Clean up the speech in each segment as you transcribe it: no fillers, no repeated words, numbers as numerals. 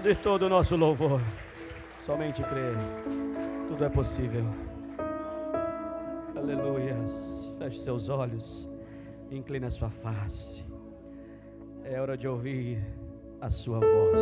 de todo o nosso louvor. Somente crê, tudo é possível. Aleluias. Feche seus olhos, incline a sua face. É hora de ouvir a sua voz.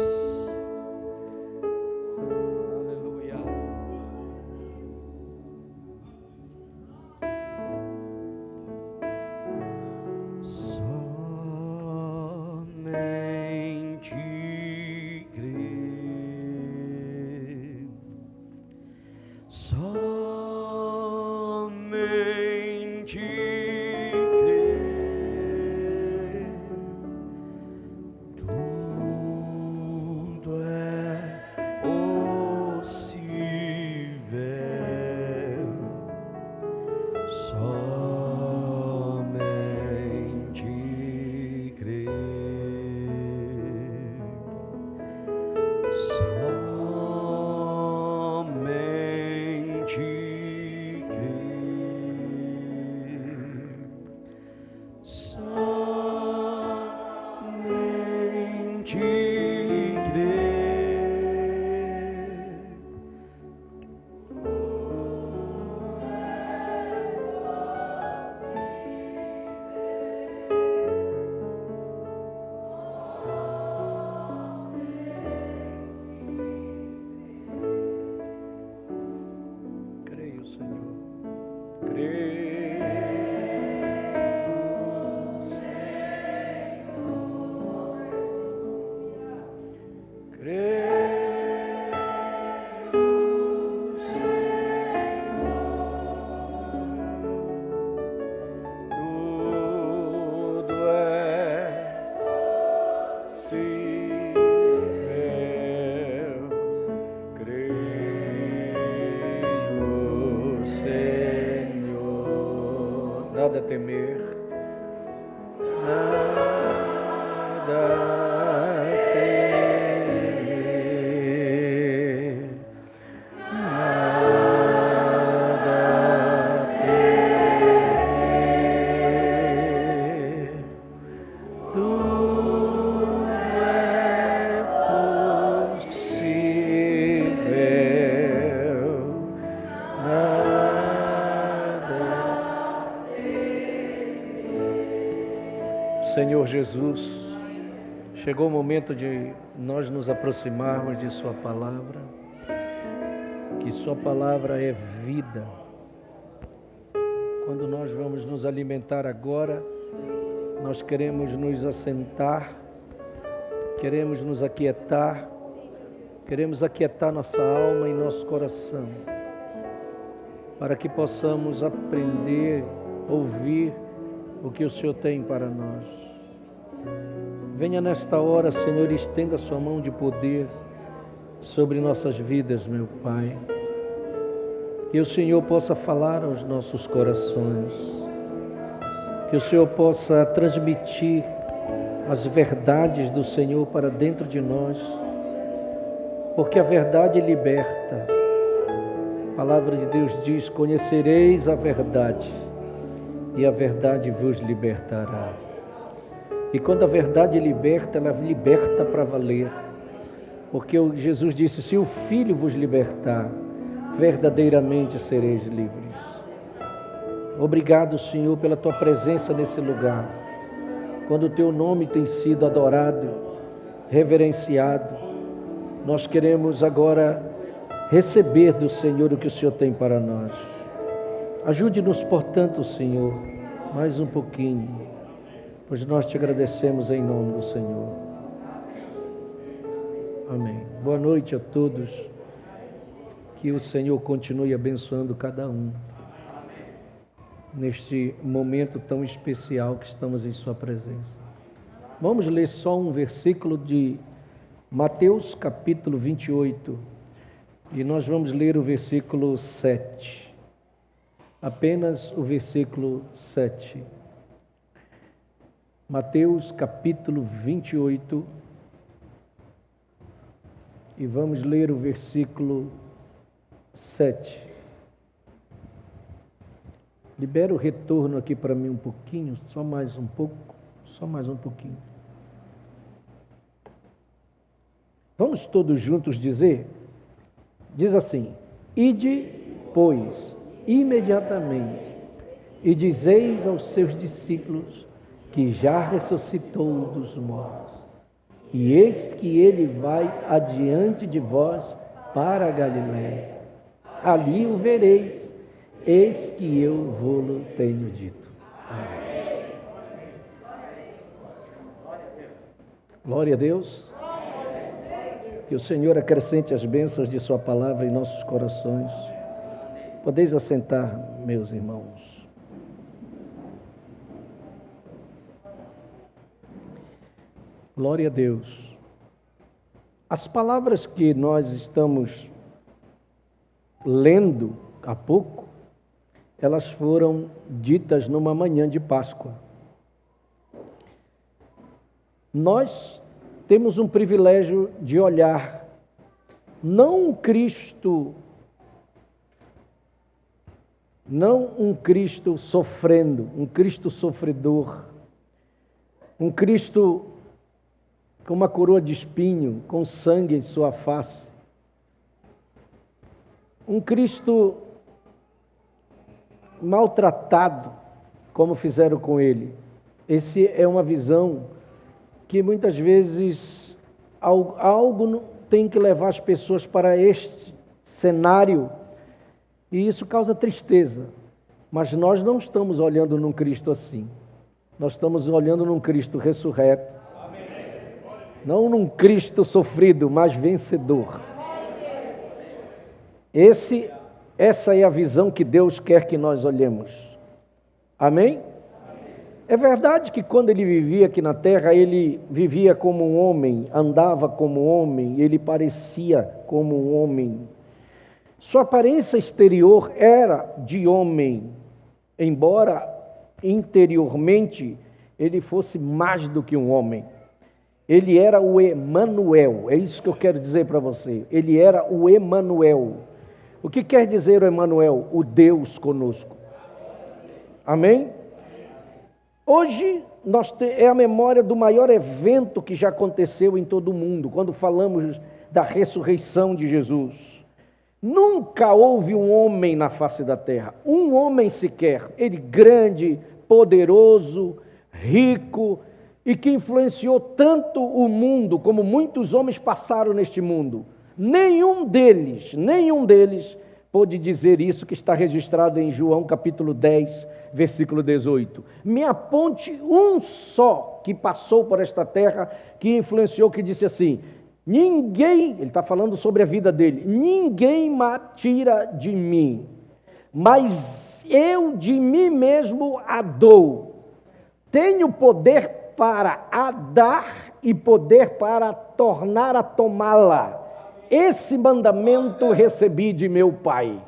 Nada a temer, nada a temer, nada a temer, tudo é possível, Senhor Jesus, chegou o momento de nós nos aproximarmos de Sua palavra, que Sua palavra é vida. Quando nós vamos nos alimentar agora, nós queremos nos assentar, queremos nos aquietar, queremos aquietar nossa alma e nosso coração, para que possamos aprender, ouvir o que o Senhor tem para nós. Venha nesta hora, Senhor, e estenda a sua mão de poder sobre nossas vidas, meu Pai. Que o Senhor possa falar aos nossos corações. Que o Senhor possa transmitir as verdades do Senhor para dentro de nós. Porque a verdade liberta. A palavra de Deus diz: conhecereis a verdade, e a verdade vos libertará. E quando a verdade liberta, ela liberta para valer. Porque Jesus disse: se o Filho vos libertar, verdadeiramente sereis livres. Obrigado, Senhor, pela Tua presença nesse lugar. Quando o Teu nome tem sido adorado, reverenciado, nós queremos agora receber do Senhor o que o Senhor tem para nós. Ajude-nos, portanto, Senhor, mais um pouquinho, pois nós te agradecemos em nome do Senhor. Amém. Boa noite a todos. Que o Senhor continue abençoando cada um neste momento tão especial que estamos em Sua presença. Vamos ler só um versículo de Mateus capítulo 28 e nós vamos ler o versículo 7. Apenas o versículo 7. Mateus capítulo 28 e vamos ler o versículo 7. Libera o retorno aqui para mim um pouquinho, só mais um pouco, só mais um pouquinho. Vamos todos juntos dizer? Diz assim: ide, pois, imediatamente, e dizeis aos seus discípulos que já ressuscitou dos mortos. E eis que ele vai adiante de vós para a Galiléia. Ali o vereis, eis que eu vou-lo tenho dito. Amém. Glória a Deus. Que o Senhor acrescente as bênçãos de sua palavra em nossos corações. Podeis assentar, meus irmãos. Glória a Deus. As palavras que nós estamos lendo há pouco, elas foram ditas numa manhã de Páscoa. Nós temos um privilégio de olhar não um Cristo sofrendo, um Cristo sofredor, um Cristo com uma coroa de espinho, com sangue em sua face, um Cristo maltratado, como fizeram com ele. Essa é uma visão que muitas vezes algo tem que levar as pessoas para este cenário, e isso causa tristeza. Mas nós não estamos olhando num Cristo assim. Nós estamos olhando num Cristo ressurreto. Não num Cristo sofrido, mas vencedor. Essa é a visão que Deus quer que nós olhemos. Amém? É verdade que quando ele vivia aqui na terra, ele vivia como um homem, andava como um homem, ele parecia como um homem. Sua aparência exterior era de homem, embora interiormente ele fosse mais do que um homem. Ele era o Emanuel, é isso que eu quero dizer para você. Ele era o Emanuel. O que quer dizer o Emanuel? O Deus conosco. Amém? Hoje é a memória do maior evento que já aconteceu em todo o mundo, quando falamos da ressurreição de Jesus. Nunca houve um homem na face da terra, um homem sequer, ele grande, poderoso, rico, e que influenciou tanto o mundo, como muitos homens passaram neste mundo. Nenhum deles pôde dizer isso que está registrado em João capítulo 10, versículo 18. Me aponte um só que passou por esta terra, que influenciou, que disse assim: ninguém, ele está falando sobre a vida dele, ninguém me tira de mim, mas eu de mim mesmo a dou. Tenho poder para a dar e poder para tornar a tomá-la. Esse mandamento recebi de meu Pai.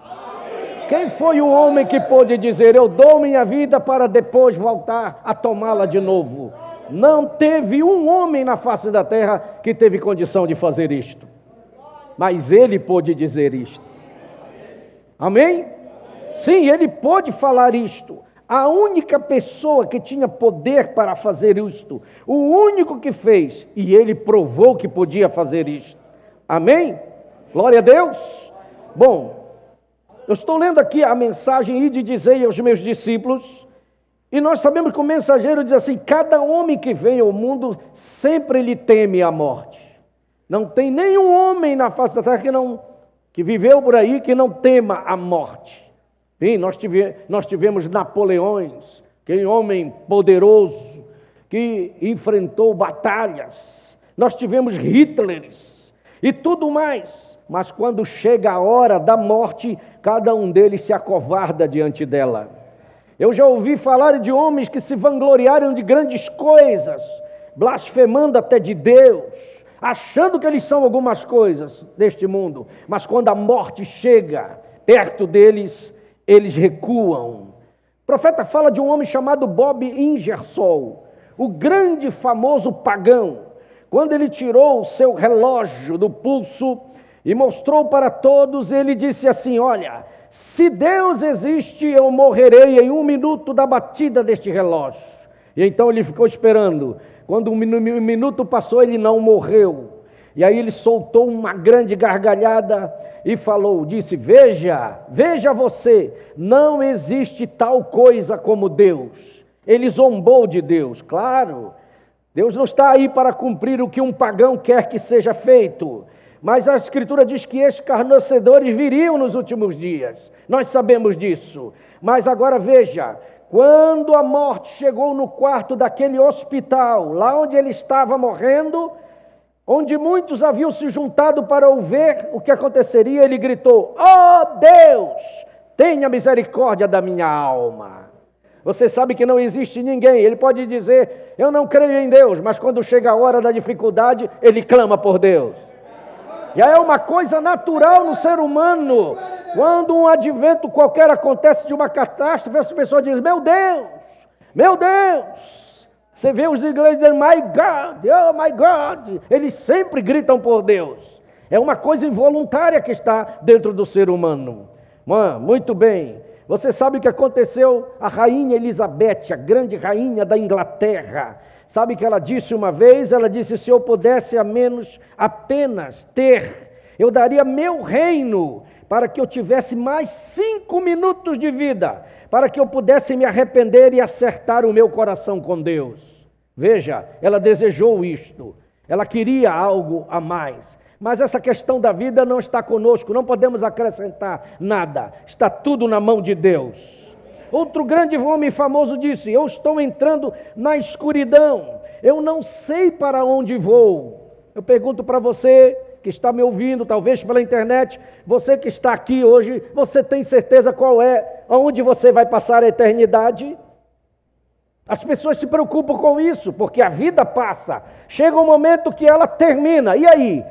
Quem foi o homem que pôde dizer: eu dou minha vida para depois voltar a tomá-la de novo? Não teve um homem na face da terra que teve condição de fazer isto. Mas ele pôde dizer isto. Amém? Sim, ele pôde falar isto. A única pessoa que tinha poder para fazer isto, o único que fez, e ele provou que podia fazer isto. Amém? Glória a Deus. Bom, eu estou lendo aqui a mensagem: ide dizei aos meus discípulos, e nós sabemos que o mensageiro diz assim: cada homem que vem ao mundo sempre lhe teme a morte. Não tem nenhum homem na face da terra que viveu por aí que não tema a morte. Sim, nós tivemos Napoleões, aquele homem poderoso que enfrentou batalhas. Nós tivemos Hitlers e tudo mais. Mas quando chega a hora da morte, cada um deles se acovarda diante dela. Eu já ouvi falar de homens que se vangloriaram de grandes coisas, blasfemando até de Deus, achando que eles são algumas coisas deste mundo. Mas quando a morte chega perto deles, eles recuam. O profeta fala de um homem chamado Bob Ingersoll, o grande famoso pagão. Quando ele tirou o seu relógio do pulso e mostrou para todos, ele disse assim: olha, se Deus existe, eu morrerei em 1 minuto da batida deste relógio. E então ele ficou esperando. Quando um minuto passou, ele não morreu. E aí ele soltou uma grande gargalhada e falou, disse, veja você, não existe tal coisa como Deus. Ele zombou de Deus, claro. Deus não está aí para cumprir o que um pagão quer que seja feito. Mas a Escritura diz que escarnecedores viriam nos últimos dias. Nós sabemos disso. Mas agora veja, quando a morte chegou no quarto daquele hospital, lá onde ele estava morrendo, onde muitos haviam se juntado para ouvir o que aconteceria, ele gritou, ó Deus, tenha misericórdia da minha alma. Você sabe que não existe ninguém, ele pode dizer, eu não creio em Deus, mas quando chega a hora da dificuldade, ele clama por Deus. Já é uma coisa natural no ser humano. Quando um advento qualquer acontece de uma catástrofe, as pessoas dizem, meu Deus. Você vê os ingleses dizendo, my God, oh my God. Eles sempre gritam por Deus. É uma coisa involuntária que está dentro do ser humano. Muito bem. Você sabe o que aconteceu? A rainha Elizabeth, a grande rainha da Inglaterra, sabe que ela disse uma vez? Ela disse, se eu pudesse apenas ter, eu daria meu reino para que eu tivesse mais 5 minutos de vida, para que eu pudesse me arrepender e acertar o meu coração com Deus. Veja, ela desejou isto, ela queria algo a mais. Mas essa questão da vida não está conosco, não podemos acrescentar nada, está tudo na mão de Deus. Outro grande homem famoso disse, eu estou entrando na escuridão, eu não sei para onde vou. Eu pergunto para você que está me ouvindo, talvez pela internet, você que está aqui hoje, você tem certeza qual é, aonde você vai passar a eternidade? As pessoas se preocupam com isso, porque a vida passa, chega um momento que ela termina, e aí?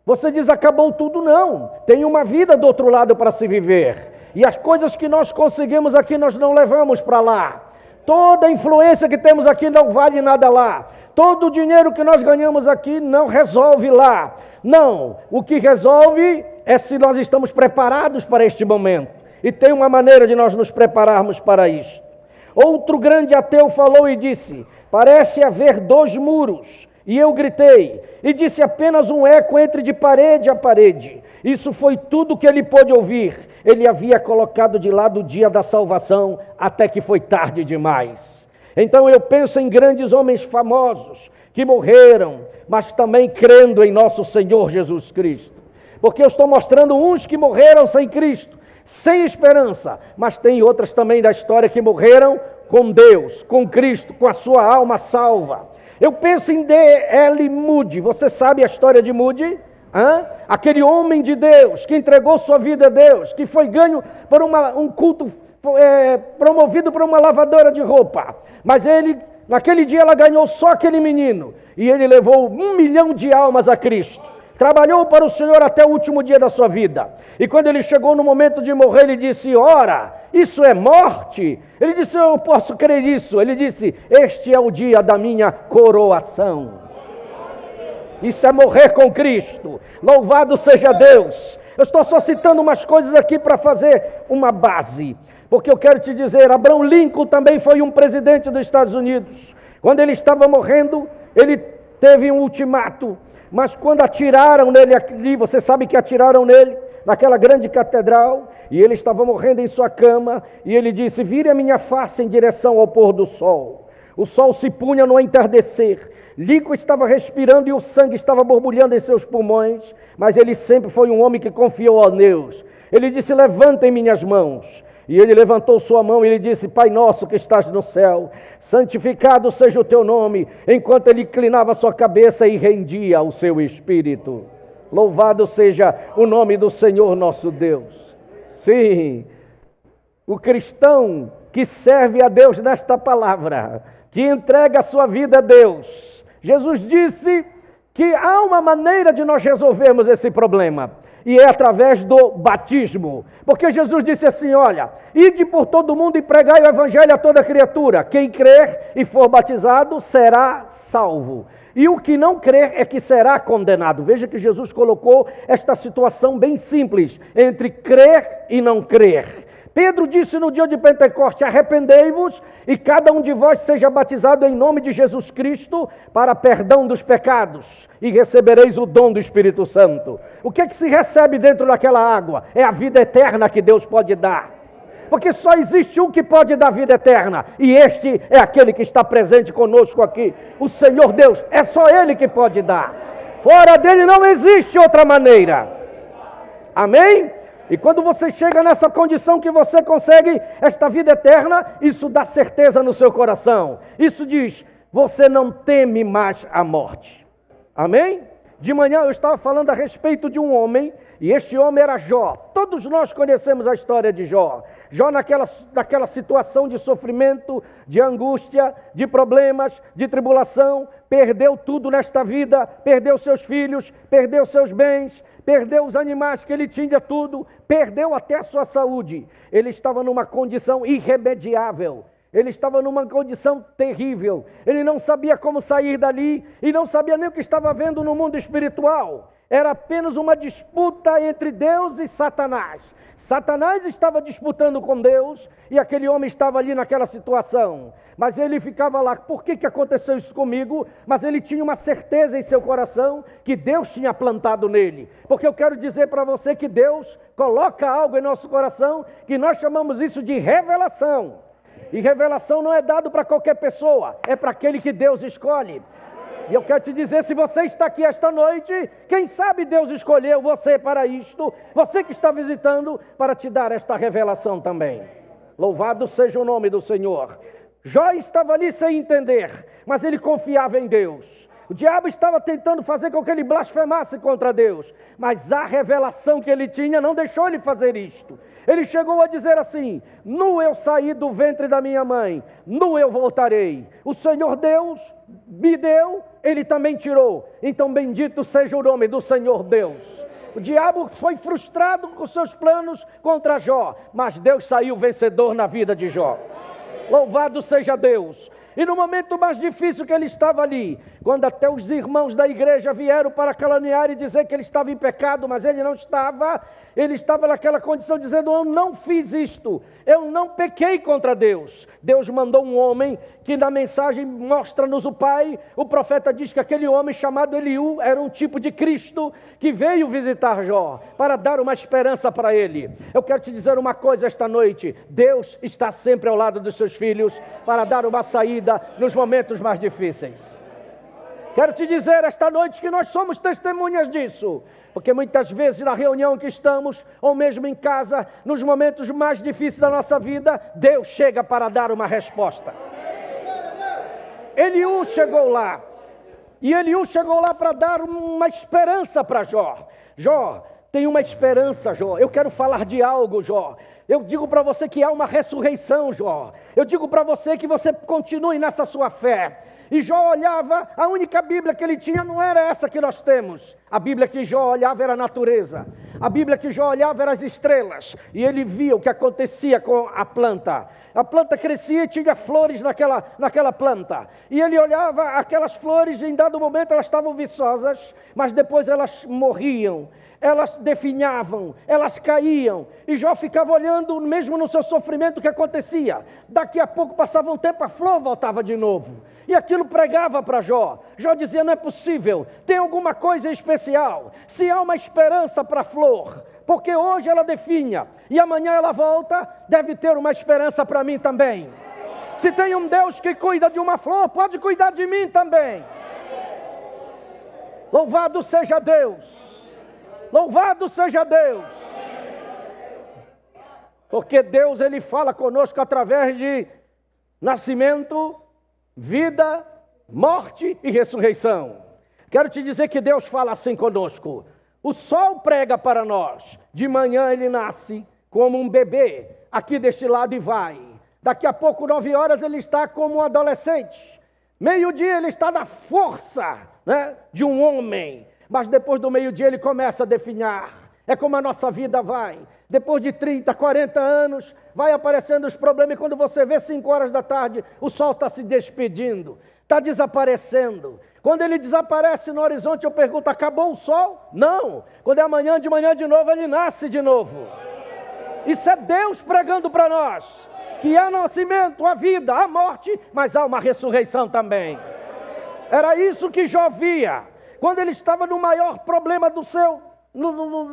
Você diz, acabou tudo? Não, tem uma vida do outro lado para se viver. E as coisas que nós conseguimos aqui, nós não levamos para lá. Toda a influência que temos aqui não vale nada lá. Todo o dinheiro que nós ganhamos aqui não resolve lá. Não, o que resolve é se nós estamos preparados para este momento. E tem uma maneira de nós nos prepararmos para isto. Outro grande ateu falou e disse, parece haver 2 muros. E eu gritei, e disse apenas um eco entre de parede a parede. Isso foi tudo que ele pôde ouvir. Ele havia colocado de lado o dia da salvação, até que foi tarde demais. Então eu penso em grandes homens famosos, que morreram, mas também crendo em nosso Senhor Jesus Cristo. Porque eu estou mostrando uns que morreram sem Cristo, sem esperança, mas tem outras também da história que morreram com Deus, com Cristo, com a sua alma salva. Eu penso em D.L. Moody. Você sabe a história de Moody? Aquele homem de Deus, que entregou sua vida a Deus, que foi ganho por um culto promovido por uma lavadora de roupa. Mas ele, naquele dia, ela ganhou só aquele menino. E ele levou 1 milhão de almas a Cristo. Trabalhou para o Senhor até o último dia da sua vida. E quando ele chegou no momento de morrer, ele disse, ora, isso é morte? Ele disse, eu posso crer nisso. Ele disse, este é o dia da minha coroação. Isso é morrer com Cristo. Louvado seja Deus. Eu estou só citando umas coisas aqui para fazer uma base. Porque eu quero te dizer, Abraham Lincoln também foi um presidente dos Estados Unidos. Quando ele estava morrendo, ele teve um ultimato. Mas quando atiraram nele ali, você sabe que atiraram nele, naquela grande catedral, e ele estava morrendo em sua cama, e ele disse, vire a minha face em direção ao pôr do sol. O sol se punha no entardecer, Lincoln estava respirando e o sangue estava borbulhando em seus pulmões, mas ele sempre foi um homem que confiou a Deus. Ele disse, levantem minhas mãos. E ele levantou sua mão e ele disse, Pai nosso que estás no céu, santificado seja o teu nome, enquanto ele inclinava sua cabeça e rendia o seu espírito. Louvado seja o nome do Senhor nosso Deus. Sim, o cristão que serve a Deus nesta palavra, que entrega a sua vida a Deus. Jesus disse que há uma maneira de nós resolvermos esse problema, e é através do batismo. Porque Jesus disse assim, olha, ide por todo mundo e pregai o evangelho a toda criatura. Quem crer e for batizado será salvo. E o que não crer é que será condenado. Veja que Jesus colocou esta situação bem simples, entre crer e não crer. Pedro disse no dia de Pentecostes: arrependei-vos e cada um de vós seja batizado em nome de Jesus Cristo para perdão dos pecados, e recebereis o dom do Espírito Santo. O que é que se recebe dentro daquela água? É a vida eterna que Deus pode dar. Porque só existe um que pode dar vida eterna, e este é aquele que está presente conosco aqui, o Senhor Deus. É só Ele que pode dar. Fora dele não existe outra maneira. Amém? E quando você chega nessa condição que você consegue esta vida eterna, isso dá certeza no seu coração. Isso diz: você não teme mais a morte. Amém? De manhã eu estava falando a respeito de um homem, e este homem era Jó. Todos nós conhecemos a história de Jó. Jó naquela situação de sofrimento, de angústia, de problemas, de tribulação, perdeu tudo nesta vida, perdeu seus filhos, perdeu seus bens, perdeu os animais que ele tinha, tudo, perdeu até a sua saúde. Ele estava numa condição irremediável. Ele estava numa condição terrível. Ele não sabia como sair dali e não sabia nem o que estava vendo no mundo espiritual. Era apenas uma disputa entre Deus e Satanás. Satanás estava disputando com Deus e aquele homem estava ali naquela situação. Mas ele ficava lá: por que aconteceu isso comigo? Mas ele tinha uma certeza em seu coração que Deus tinha plantado nele. Porque eu quero dizer para você que Deus coloca algo em nosso coração que nós chamamos isso de revelação. E revelação não é dado para qualquer pessoa, é para aquele que Deus escolhe. E eu quero te dizer, se você está aqui esta noite, quem sabe Deus escolheu você para isto, você que está visitando, para te dar esta revelação também. Louvado seja o nome do Senhor. Jó estava ali sem entender, mas ele confiava em Deus. O diabo estava tentando fazer com que ele blasfemasse contra Deus, mas a revelação que ele tinha não deixou ele fazer isto. Ele chegou a dizer assim: nu eu saí do ventre da minha mãe, nu eu voltarei. O Senhor Deus me deu, Ele também tirou. Então bendito seja o nome do Senhor Deus. O diabo foi frustrado com seus planos contra Jó, mas Deus saiu vencedor na vida de Jó. Louvado seja Deus. E no momento mais difícil que ele estava ali, quando até os irmãos da igreja vieram para caluniar e dizer que ele estava em pecado, mas ele não estava, ele estava naquela condição dizendo: eu não fiz isto, eu não pequei contra Deus. Deus mandou um homem que na mensagem mostra-nos o Pai. O profeta diz que aquele homem chamado Eliú era um tipo de Cristo que veio visitar Jó para dar uma esperança para ele. Eu quero te dizer uma coisa esta noite: Deus está sempre ao lado dos seus filhos para dar uma saída nos momentos mais difíceis. Quero te dizer esta noite que nós somos testemunhas disso, porque muitas vezes na reunião que estamos, ou mesmo em casa, nos momentos mais difíceis da nossa vida, Deus chega para dar uma resposta. Eliú chegou lá, e Eliú chegou lá para dar uma esperança para Jó. Jó, tem uma esperança, Jó. Eu quero falar de algo, Jó. Eu digo para você que há uma ressurreição, Jó. Eu digo para você que você continue nessa sua fé. E Jó olhava, a única Bíblia que ele tinha não era essa que nós temos. A Bíblia que Jó olhava era a natureza. A Bíblia que Jó olhava era as estrelas. E ele via o que acontecia com a planta. A planta crescia e tinha flores naquela planta. E ele olhava aquelas flores e em dado momento elas estavam viçosas, mas depois elas morriam. Elas definhavam, elas caíam, e Jó ficava olhando mesmo no seu sofrimento o que acontecia. Daqui a pouco passava um tempo, a flor voltava de novo, e aquilo pregava para Jó. Jó dizia: não é possível, tem alguma coisa especial, se há uma esperança para a flor, porque hoje ela definha, e amanhã ela volta, deve ter uma esperança para mim também. Se tem um Deus que cuida de uma flor, pode cuidar de mim também. Louvado seja Deus. Louvado seja Deus, porque Deus ele fala conosco através de nascimento, vida, morte e ressurreição. Quero te dizer que Deus fala assim conosco. O sol prega para nós, de manhã ele nasce como um bebê, aqui deste lado e vai. Daqui a pouco, 9 horas, ele está como um adolescente. Meio-dia ele está na força, de um homem. Mas depois do meio-dia ele começa a definhar. É como a nossa vida vai. Depois de 30, 40 anos, vai aparecendo os problemas. E quando você vê 5 horas da tarde, o sol está se despedindo, está desaparecendo. Quando ele desaparece no horizonte, eu pergunto: acabou o sol? Não. Quando é amanhã, de manhã de novo, ele nasce de novo. Isso é Deus pregando para nós, que há nascimento, há vida, há morte, mas há uma ressurreição também. Era isso que Jó via, quando ele estava no maior problema do seu,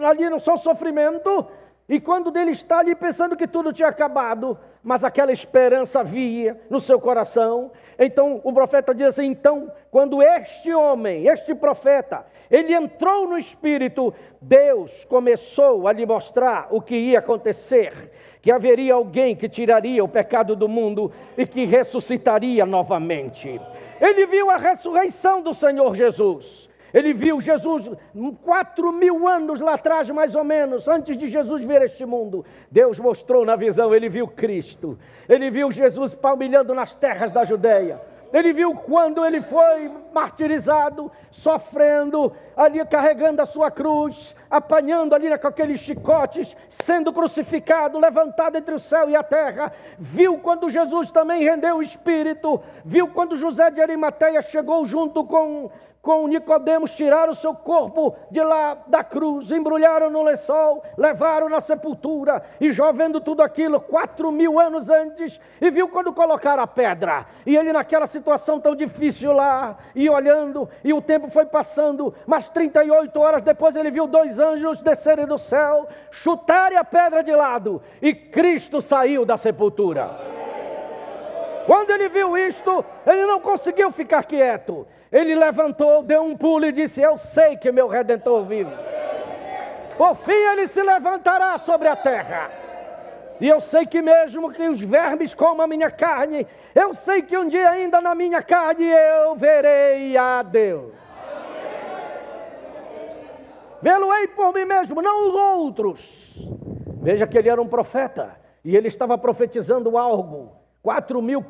ali no seu sofrimento, e quando ele está ali pensando que tudo tinha acabado, mas aquela esperança via no seu coração. Então o profeta diz assim: então, quando este homem, este profeta, ele entrou no Espírito, Deus começou a lhe mostrar o que ia acontecer, que haveria alguém que tiraria o pecado do mundo e que ressuscitaria novamente. Ele viu a ressurreição do Senhor Jesus. Ele viu Jesus 4.000 anos lá atrás, mais ou menos, antes de Jesus vir a este mundo. Deus mostrou na visão, ele viu Cristo. Ele viu Jesus palmilhando nas terras da Judeia. Ele viu quando ele foi martirizado, sofrendo, ali carregando a sua cruz, apanhando ali com aqueles chicotes, sendo crucificado, levantado entre o céu e a terra. Viu quando Jesus também rendeu o Espírito. Viu quando José de Arimateia chegou junto com Nicodemos, tiraram o seu corpo de lá da cruz, embrulharam no lençol, levaram na sepultura. E Jó, vendo tudo aquilo 4.000 anos antes, e viu quando colocaram a pedra, e ele naquela situação tão difícil lá, e olhando, e o tempo foi passando, mas 38 horas depois ele viu 2 anjos descerem do céu, chutarem a pedra de lado, e Cristo saiu da sepultura. Quando ele viu isto, ele não conseguiu ficar quieto. Ele levantou, deu um pulo e disse: eu sei que meu Redentor vive. Por fim ele se levantará sobre a terra. E eu sei que mesmo que os vermes comam a minha carne, eu sei que um dia ainda na minha carne eu verei a Deus. Vê-lo-ei por mim mesmo, não os outros. Veja que ele era um profeta, e ele estava profetizando algo 4.000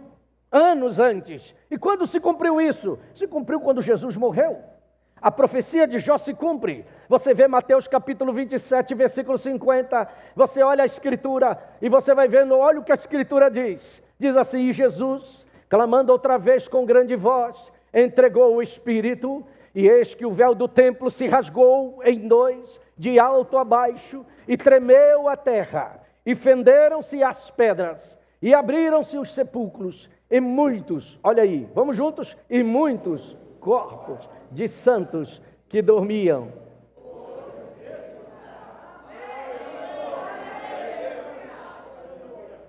anos antes. E quando se cumpriu isso? Se cumpriu quando Jesus morreu. A profecia de Jó se cumpre. Você vê Mateus capítulo 27, versículo 50. Você olha a Escritura e você vai vendo, olha o que a Escritura diz. Diz assim: e Jesus, clamando outra vez com grande voz, entregou o Espírito, e eis que o véu do templo se rasgou em 2, de alto a baixo, e tremeu a terra, e fenderam-se as pedras, e abriram-se os sepulcros, e muitos, olha aí, vamos juntos, e muitos corpos de santos que dormiam.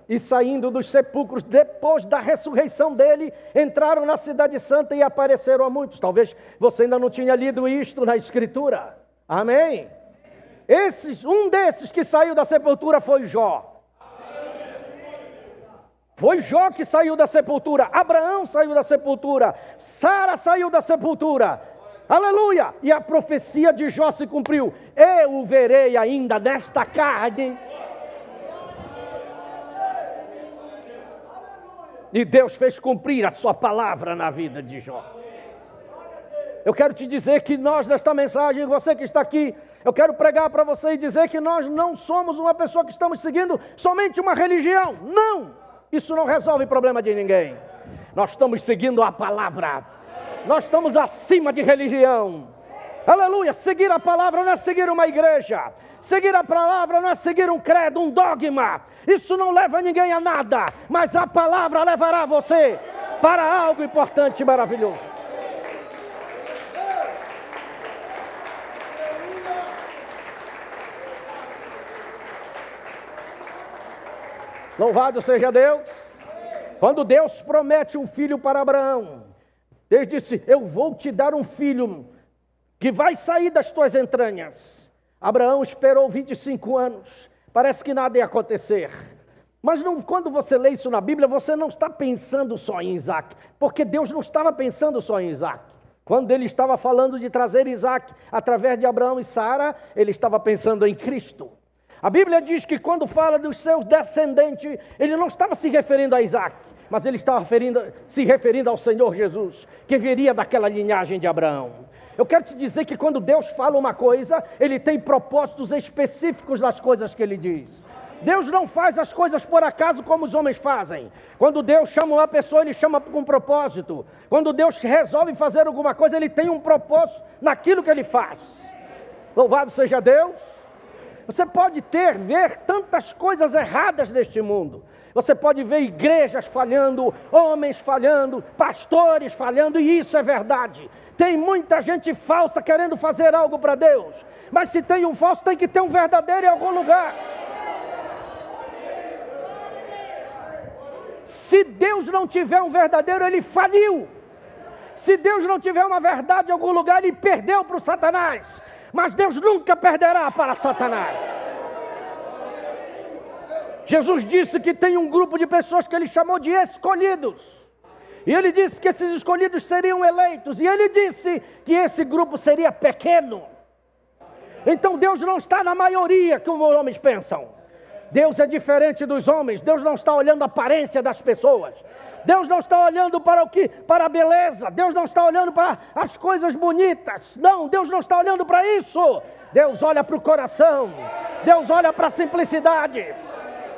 E saindo dos sepulcros, depois da ressurreição dele, entraram na cidade santa e apareceram a muitos. Talvez você ainda não tinha lido isto na Escritura. Amém? Um desses que saiu da sepultura foi Jó. Foi Jó que saiu da sepultura, Abraão saiu da sepultura, Sara saiu da sepultura, aleluia! E a profecia de Jó se cumpriu: eu o verei ainda nesta carne. E Deus fez cumprir a sua palavra na vida de Jó. Eu quero te dizer que nós, nesta mensagem, você que está aqui, eu quero pregar para você e dizer que nós não somos uma pessoa que estamos seguindo somente uma religião, não! Isso não resolve o problema de ninguém. Nós estamos seguindo a palavra. Nós estamos acima de religião. Aleluia! Seguir a palavra não é seguir uma igreja. Seguir a palavra não é seguir um credo, um dogma. Isso não leva ninguém a nada. Mas a palavra levará você para algo importante e maravilhoso. Louvado seja Deus. Quando Deus promete um filho para Abraão, Deus disse: eu vou te dar um filho que vai sair das tuas entranhas. Abraão esperou 25 anos. Parece que nada ia acontecer. Mas não, quando você lê isso na Bíblia, você não está pensando só em Isaac, porque Deus não estava pensando só em Isaac. Quando ele estava falando de trazer Isaac através de Abraão e Sara, ele estava pensando em Cristo. A Bíblia diz que quando fala dos seus descendentes, ele não estava se referindo a Isaac, mas ele estava se referindo ao Senhor Jesus, que viria daquela linhagem de Abraão. Eu quero te dizer que quando Deus fala uma coisa, Ele tem propósitos específicos nas coisas que Ele diz. Deus não faz as coisas por acaso como os homens fazem. Quando Deus chama uma pessoa, Ele chama com um propósito. Quando Deus resolve fazer alguma coisa, Ele tem um propósito naquilo que Ele faz. Louvado seja Deus! Você pode ver tantas coisas erradas neste mundo. Você pode ver igrejas falhando, homens falhando, pastores falhando, e isso é verdade. Tem muita gente falsa querendo fazer algo para Deus. Mas se tem um falso, tem que ter um verdadeiro em algum lugar. Se Deus não tiver um verdadeiro, ele faliu. Se Deus não tiver uma verdade em algum lugar, ele perdeu para o Satanás. Mas Deus nunca perderá para Satanás. Jesus disse que tem um grupo de pessoas que ele chamou de escolhidos. E ele disse que esses escolhidos seriam eleitos. E ele disse que esse grupo seria pequeno. Então Deus não está na maioria que os homens pensam. Deus é diferente dos homens. Deus não está olhando a aparência das pessoas. Deus não está olhando para a beleza. Deus não está olhando para as coisas bonitas. Não, Deus não está olhando para isso. Deus olha para o coração. Deus olha para a simplicidade.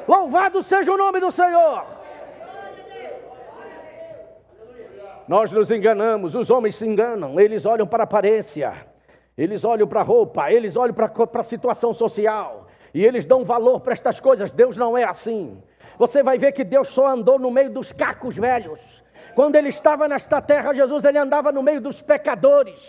Louvado seja o nome do Senhor. Nós nos enganamos, os homens se enganam. Eles olham para a aparência. Eles olham para a roupa. Eles olham para a situação social. E eles dão valor para estas coisas. Deus não é assim. Você vai ver que Deus só andou no meio dos cacos velhos. Quando ele estava nesta terra, Jesus, ele andava no meio dos pecadores.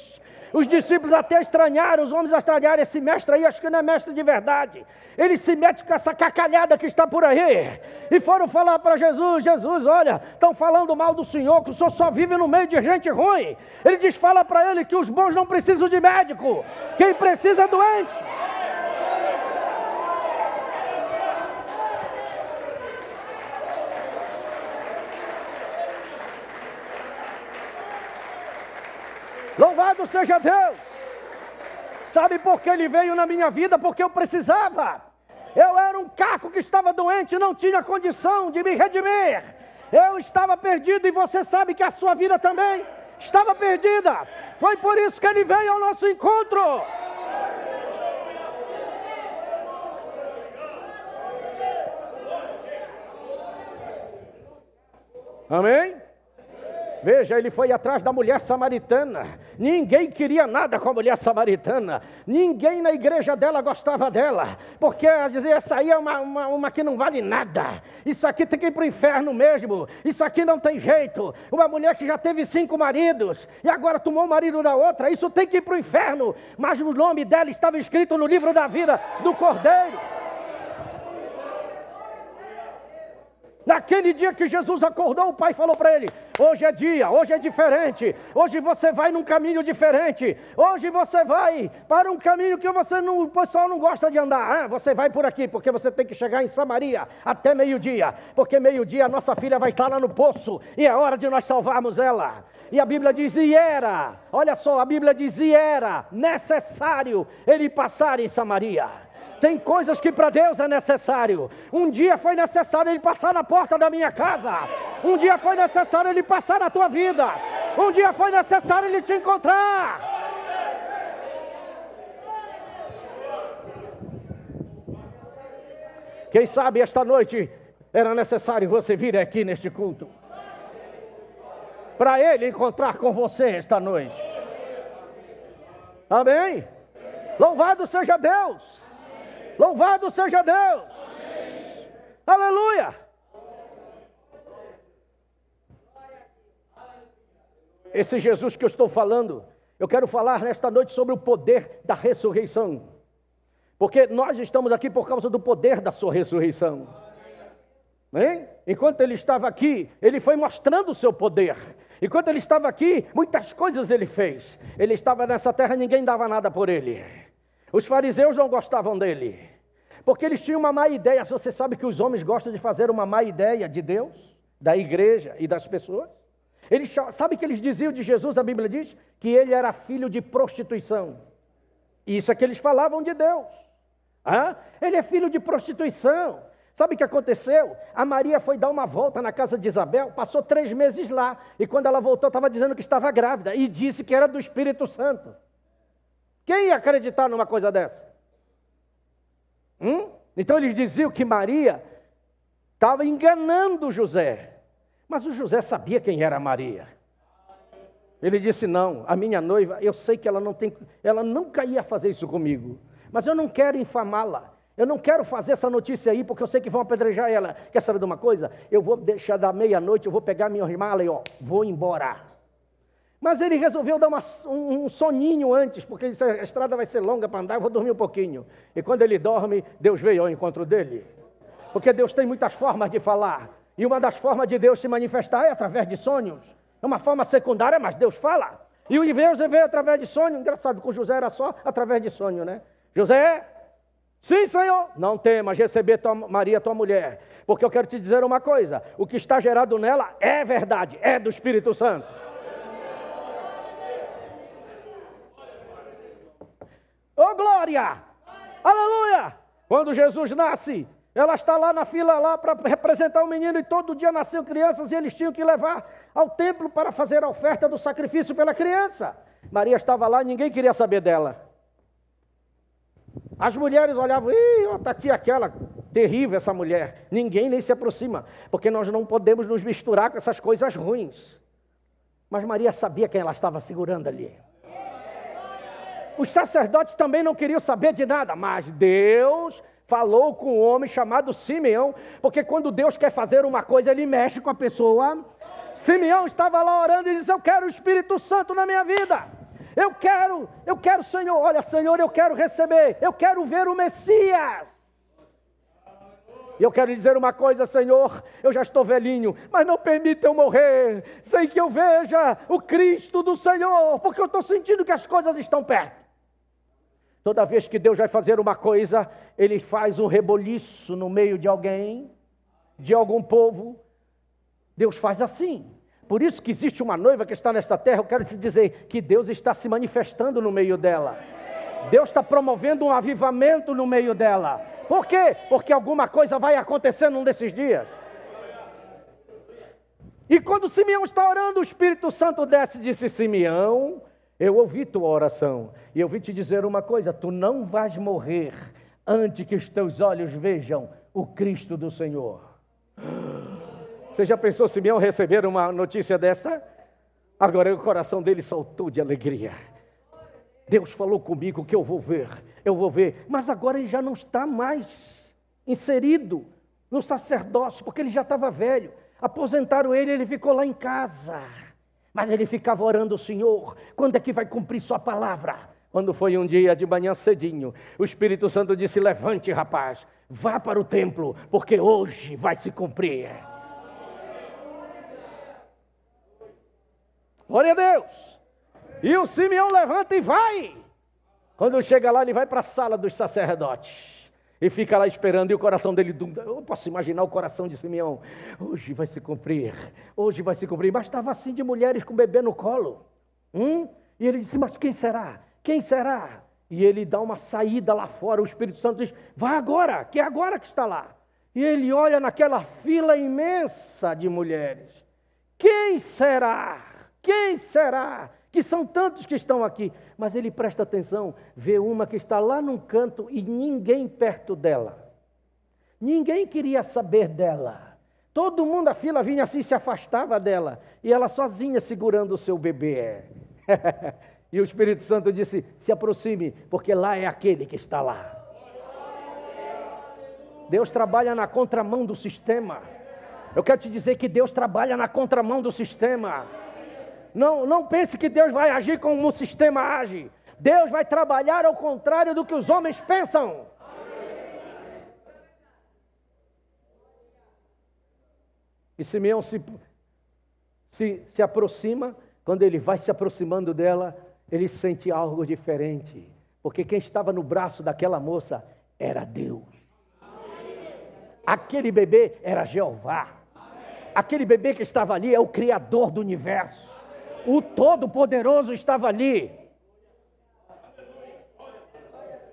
Os discípulos até estranharam, os homens estranharam, esse mestre aí, acho que não é mestre de verdade. Ele se mete com essa cacalhada que está por aí. E foram falar para Jesus: Jesus, olha, estão falando mal do Senhor, que o Senhor só vive no meio de gente ruim. Ele diz, fala para ele que os bons não precisam de médico. Quem precisa é doente. Louvado seja Deus. Sabe por que ele veio na minha vida? Porque eu precisava. Eu era um caco que estava doente, não tinha condição de me redimir. Eu estava perdido, e você sabe que a sua vida também estava perdida. Foi por isso que ele veio ao nosso encontro. Amém? Veja, ele foi atrás da mulher samaritana. Ninguém queria nada com a mulher samaritana. Ninguém na igreja dela gostava dela. Porque ela dizia, essa aí é uma que não vale nada. Isso aqui tem que ir para o inferno mesmo. Isso aqui não tem jeito. Uma mulher que já teve 5 maridos e agora tomou o marido da outra. Isso tem que ir para o inferno. Mas o nome dela estava escrito no livro da vida do Cordeiro. Naquele dia que Jesus acordou, o Pai falou para ele, hoje é dia, hoje é diferente, hoje você vai num caminho diferente, hoje você vai para um caminho que o pessoal não gosta de andar. Você vai por aqui, porque você tem que chegar em Samaria até meio-dia, porque meio-dia a nossa filha vai estar lá no poço, e é hora de nós salvarmos ela. E a Bíblia diz, e era, olha só, a Bíblia diz, e era necessário ele passar em Samaria. Tem coisas que para Deus é necessário. Um dia foi necessário ele passar na porta da minha casa. Um dia foi necessário ele passar na tua vida. Um dia foi necessário ele te encontrar. Quem sabe esta noite era necessário você vir aqui neste culto, para ele encontrar com você esta noite. Amém? Louvado seja Deus. Louvado seja Deus. Amém. Aleluia. Esse Jesus que eu estou falando, eu quero falar nesta noite sobre o poder da ressurreição. Porque nós estamos aqui por causa do poder da sua ressurreição. Amém? Enquanto ele estava aqui, ele foi mostrando o seu poder. Enquanto ele estava aqui, muitas coisas ele fez. Ele estava nessa terra, ninguém dava nada por ele. Os fariseus não gostavam dele, porque eles tinham uma má ideia. Você sabe que os homens gostam de fazer uma má ideia de Deus, da igreja e das pessoas? Sabe que eles diziam de Jesus, a Bíblia diz? Que ele era filho de prostituição. Isso é que eles falavam de Deus. Ele é filho de prostituição. Sabe o que aconteceu? A Maria foi dar uma volta na casa de Isabel, passou 3 meses lá, e quando ela voltou estava dizendo que estava grávida, e disse que era do Espírito Santo. Quem ia acreditar numa coisa dessa? Então eles diziam que Maria estava enganando José. Mas o José sabia quem era Maria. Ele disse, não, a minha noiva, eu sei que ela nunca ia fazer isso comigo. Mas eu não quero infamá-la. Eu não quero fazer essa notícia aí, porque eu sei que vão apedrejar ela. Quer saber de uma coisa? Eu vou deixar da meia-noite, eu vou pegar minha mala e vou embora. Mas ele resolveu dar um soninho antes, porque disse, a estrada vai ser longa para andar, eu vou dormir um pouquinho. E quando ele dorme, Deus veio ao encontro dele. Porque Deus tem muitas formas de falar. E uma das formas de Deus se manifestar é através de sonhos. É uma forma secundária, mas Deus fala. E o Deus veio através de sonho. Engraçado, com José era só através de sonho, né? José, sim, Senhor, não temas receber Maria, tua mulher. Porque eu quero te dizer uma coisa. O que está gerado nela é verdade, é do Espírito Santo. Oh, glória! Aleluia! Quando Jesus nasce, ela está lá na fila lá para representar o menino e todo dia nasciam crianças e eles tinham que levar ao templo para fazer a oferta do sacrifício pela criança. Maria estava lá e ninguém queria saber dela. As mulheres olhavam, está aqui aquela, terrível essa mulher. Ninguém nem se aproxima, porque nós não podemos nos misturar com essas coisas ruins. Mas Maria sabia quem ela estava segurando ali. Os sacerdotes também não queriam saber de nada, mas Deus falou com um homem chamado Simeão, porque quando Deus quer fazer uma coisa, Ele mexe com a pessoa. Simeão estava lá orando e disse, eu quero o Espírito Santo na minha vida. Eu quero, Senhor, olha, Senhor, eu quero receber, eu quero ver o Messias. E eu quero dizer uma coisa, Senhor, eu já estou velhinho, mas não permita eu morrer, sem que eu veja o Cristo do Senhor, porque eu estou sentindo que as coisas estão perto. Toda vez que Deus vai fazer uma coisa, Ele faz um reboliço no meio de alguém, de algum povo. Deus faz assim. Por isso que existe uma noiva que está nesta terra, eu quero te dizer que Deus está se manifestando no meio dela. Deus está promovendo um avivamento no meio dela. Por quê? Porque alguma coisa vai acontecer num desses dias. E quando Simeão está orando, o Espírito Santo desce e disse, Simeão, eu ouvi tua oração. E eu vim te dizer uma coisa, tu não vais morrer antes que os teus olhos vejam o Cristo do Senhor. Você já pensou Simeão receber uma notícia desta? Agora o coração dele saltou de alegria. Deus falou comigo que eu vou ver. Mas agora ele já não está mais inserido no sacerdócio, porque ele já estava velho. Aposentaram ele, ele ficou lá em casa. Mas ele ficava orando, Senhor, quando é que vai cumprir sua palavra? Quando foi um dia de manhã cedinho, o Espírito Santo disse, levante, rapaz, vá para o templo, porque hoje vai se cumprir. Glória a Deus! E o Simeão levanta e vai. Quando chega lá, ele vai para a sala dos sacerdotes. E fica lá esperando, e o coração dele... Eu posso imaginar o coração de Simeão. Hoje vai se cumprir, hoje vai se cumprir. Mas estava assim de mulheres com bebê no colo. E ele disse, mas quem será? Quem será? E ele dá uma saída lá fora, o Espírito Santo diz, vai agora, que é agora que está lá. E ele olha naquela fila imensa de mulheres. Quem será? Quem será? Que são tantos que estão aqui. Mas ele presta atenção, vê uma que está lá num canto e ninguém perto dela. Ninguém queria saber dela. Todo mundo, a fila vinha assim, se afastava dela. E ela sozinha segurando o seu bebê. E o Espírito Santo disse, se aproxime, porque lá é aquele que está lá. Deus trabalha na contramão do sistema. Eu quero te dizer que Deus trabalha na contramão do sistema. Não pense que Deus vai agir como o sistema age. Deus vai trabalhar ao contrário do que os homens pensam. E Simeão se aproxima. Quando ele vai se aproximando dela, ele sente algo diferente. Porque quem estava no braço daquela moça era Deus. Aquele bebê era Jeová. Aquele bebê que estava ali é o Criador do universo. O Todo-Poderoso estava ali.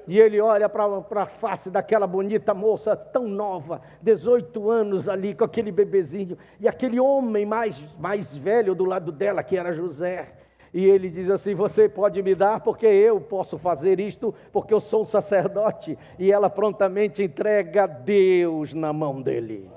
E ele olha para a face daquela bonita moça tão nova, 18 anos ali, com aquele bebezinho, e aquele homem mais velho do lado dela, que era José. E ele diz assim, você pode me dar, porque eu posso fazer isto, porque eu sou um sacerdote. E ela prontamente entrega Deus na mão dele.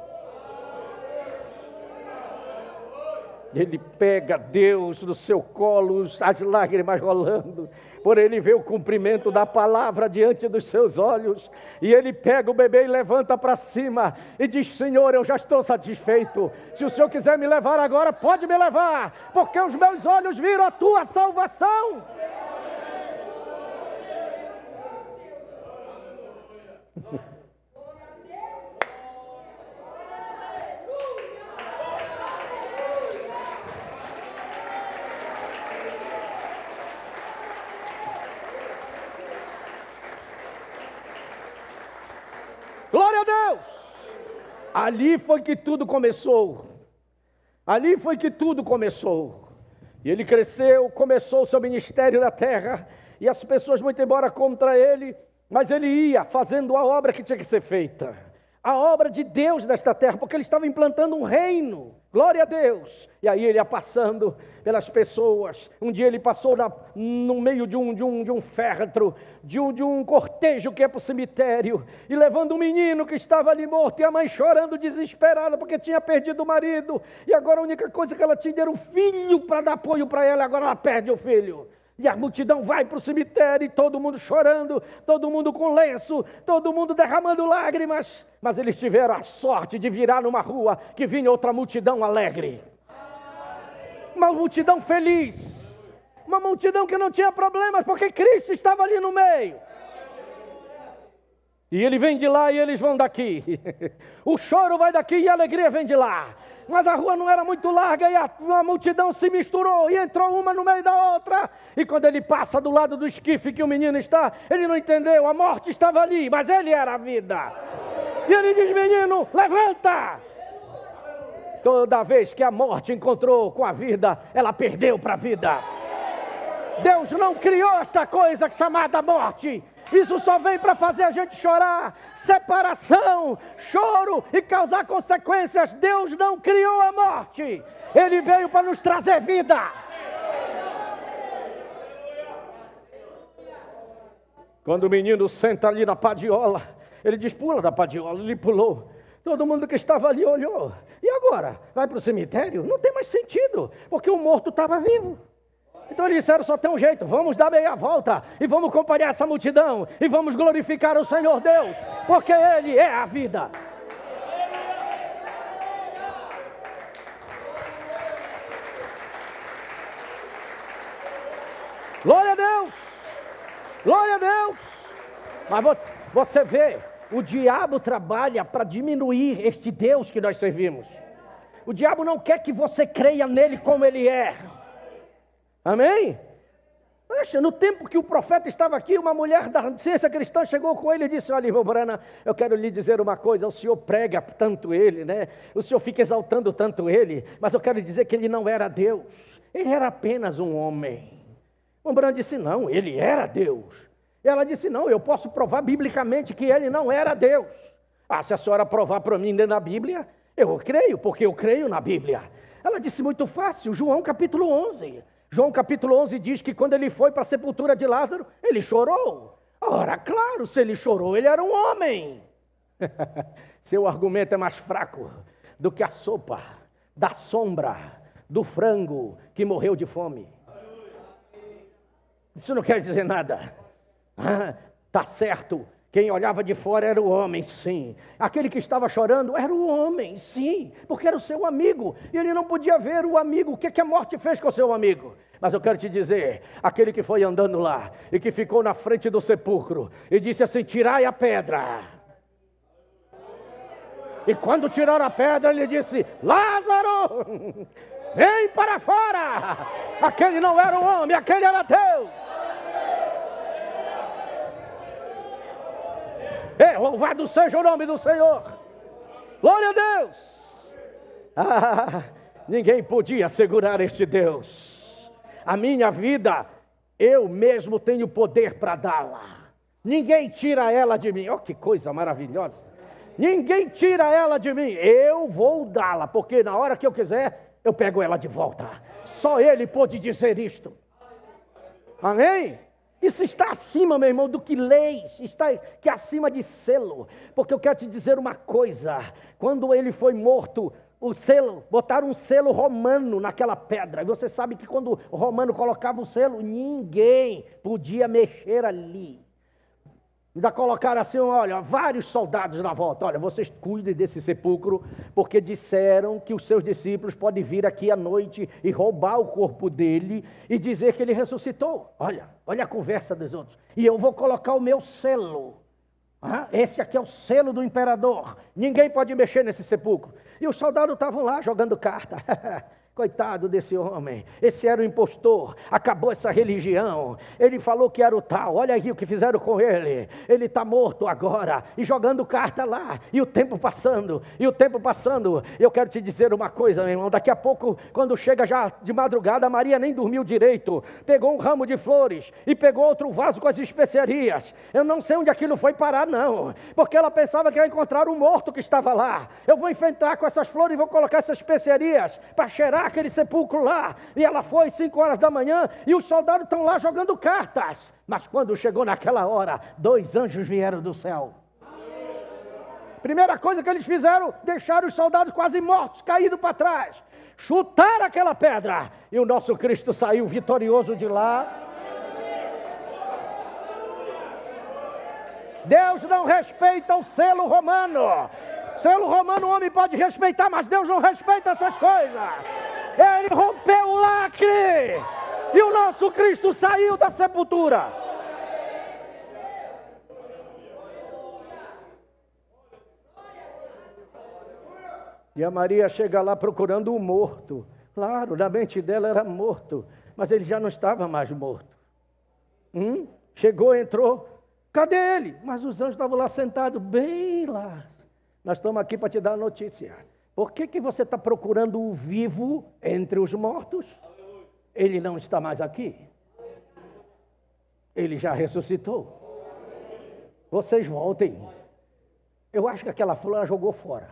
Ele pega Deus no seu colo, as lágrimas rolando, por ele ver o cumprimento da palavra diante dos seus olhos. E ele pega o bebê e levanta para cima e diz: Senhor, eu já estou satisfeito. Se o Senhor quiser me levar agora, pode me levar, porque os meus olhos viram a tua salvação. Glória a Deus! Ali foi que tudo começou. Ali foi que tudo começou. E ele cresceu, começou o seu ministério na terra. E as pessoas muito embora contra ele, mas ele ia fazendo a obra que tinha que ser feita. A obra de Deus nesta terra, porque ele estava implantando um reino. Glória a Deus! E aí ele ia passando pelas pessoas. Um dia ele passou no meio de um féretro, de um cortejo que é para o cemitério, e levando um menino que estava ali morto, e a mãe chorando desesperada, porque tinha perdido o marido, e agora a única coisa que ela tinha era o filho para dar apoio para ela, agora ela perde o filho. E a multidão vai para o cemitério, e todo mundo chorando, todo mundo com lenço, todo mundo derramando lágrimas. Mas eles tiveram a sorte de virar numa rua que vinha outra multidão alegre. Uma multidão feliz. Uma multidão que não tinha problemas, porque Cristo estava ali no meio. E ele vem de lá e eles vão daqui. O choro vai daqui e a alegria vem de lá. Mas a rua não era muito larga e a multidão se misturou e entrou uma no meio da outra. E quando ele passa do lado do esquife que o menino está, ele não entendeu, a morte estava ali, mas ele era a vida. E ele diz: menino, levanta! Toda vez que a morte encontrou com a vida, ela perdeu para a vida. Deus não criou esta coisa chamada morte. Isso só vem para fazer a gente chorar, separação, choro e causar consequências. Deus não criou a morte. Ele veio para nos trazer vida. Quando o menino senta ali na padiola, ele diz: pula da padiola. Ele pulou. Todo mundo que estava ali olhou. E agora? Vai para o cemitério? Não tem mais sentido, porque o morto estava vivo. Então eles disseram: só tem um jeito, vamos dar meia volta e vamos acompanhar essa multidão e vamos glorificar o Senhor Deus, porque Ele é a vida. Glória a Deus! Glória a Deus! Mas você vê, o diabo trabalha para diminuir este Deus que nós servimos. O diabo não quer que você creia nele como ele é. Amém? Poxa, no tempo que o profeta estava aqui, uma mulher da ciência cristã chegou com ele e disse: olha, irmão Brana, eu quero lhe dizer uma coisa, o senhor prega tanto ele, né? O senhor fica exaltando tanto ele, mas eu quero dizer que ele não era Deus, ele era apenas um homem. O Brana disse: não, ele era Deus. Ela disse: não, eu posso provar biblicamente que ele não era Deus. Ah, se a senhora provar para mim na Bíblia, eu creio, porque eu creio na Bíblia. Ela disse: muito fácil, João capítulo 11. João capítulo 11 diz que quando ele foi para a sepultura de Lázaro, ele chorou. Ora, claro, se ele chorou, ele era um homem. Seu argumento é mais fraco do que a sopa da sombra do frango que morreu de fome. Isso não quer dizer nada. Tá certo, quem olhava de fora era o homem, sim. Aquele que estava chorando era o homem, sim, porque era o seu amigo. E ele não podia ver o amigo. O que a morte fez com o seu amigo? Mas eu quero te dizer, aquele que foi andando lá e que ficou na frente do sepulcro e disse assim: tirai a pedra. E quando tiraram a pedra, ele disse: Lázaro, vem para fora. Aquele não era um homem, aquele era Deus. Louvado seja o nome do Senhor. Glória a Deus. Ninguém podia segurar este Deus. A minha vida, eu mesmo tenho poder para dá-la. Ninguém tira ela de mim. Oh, que coisa maravilhosa. Ninguém tira ela de mim. Eu vou dá-la, porque na hora que eu quiser, eu pego ela de volta. Só Ele pode dizer isto. Amém? Isso está acima, meu irmão, do que leis, está acima de selo. Porque eu quero te dizer uma coisa: quando ele foi morto, o selo, botaram um selo romano naquela pedra. E você sabe que quando o romano colocava o selo, ninguém podia mexer ali. Ainda colocaram assim, olha, vários soldados na volta. Olha, vocês cuidem desse sepulcro, porque disseram que os seus discípulos podem vir aqui à noite e roubar o corpo dele e dizer que ele ressuscitou. Olha a conversa dos outros. E eu vou colocar o meu selo. Esse aqui é o selo do imperador. Ninguém pode mexer nesse sepulcro. E os soldados estavam lá jogando carta. Coitado desse homem, esse era o impostor, acabou essa religião, ele falou que era o tal, olha aí o que fizeram com ele está morto agora, e jogando carta lá, e o tempo passando, eu quero te dizer uma coisa, meu irmão, daqui a pouco, quando chega já de madrugada, Maria nem dormiu direito, pegou um ramo de flores, e pegou outro vaso com as especiarias, eu não sei onde aquilo foi parar não, porque ela pensava que ia encontrar um morto que estava lá, eu vou enfrentar com essas flores e vou colocar essas especiarias, para cheirar aquele sepulcro lá, e ela foi 5 horas da manhã, e os soldados estão lá jogando cartas, mas quando chegou naquela hora, 2 anjos vieram do céu. Primeira coisa que eles fizeram, deixaram os soldados quase mortos, caídos para trás, chutaram aquela pedra, e o nosso Cristo saiu vitorioso de lá. Deus não respeita o selo romano. Selo romano o homem pode respeitar, mas Deus não respeita essas coisas. Ele rompeu o lacre e o nosso Cristo saiu da sepultura. E a Maria chega lá procurando um morto. Claro, na mente dela era morto, mas ele já não estava mais morto. Chegou, entrou, cadê ele? Mas os anjos estavam lá sentados, bem lá. Nós estamos aqui para te dar a notícia. Por que você está procurando o vivo entre os mortos? Ele não está mais aqui. Ele já ressuscitou. Vocês voltem. Eu acho que aquela flor ela jogou fora.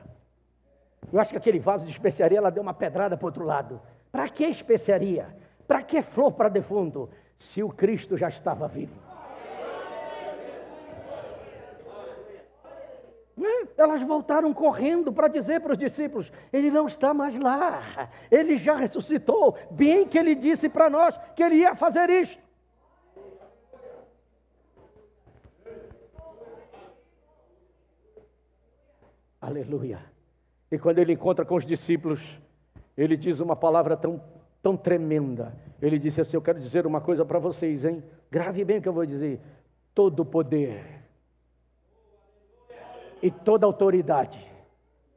Eu acho que aquele vaso de especiaria ela deu uma pedrada para o outro lado. Para que especiaria? Para que flor para defunto? Se o Cristo já estava vivo. Elas voltaram correndo para dizer para os discípulos, ele não está mais lá, ele já ressuscitou, bem que ele disse para nós que ele ia fazer isto. Aleluia. E quando ele encontra com os discípulos, ele diz uma palavra tão tremenda. Ele disse assim, eu quero dizer uma coisa para vocês, hein? Grave bem o que eu vou dizer. Todo poder e toda autoridade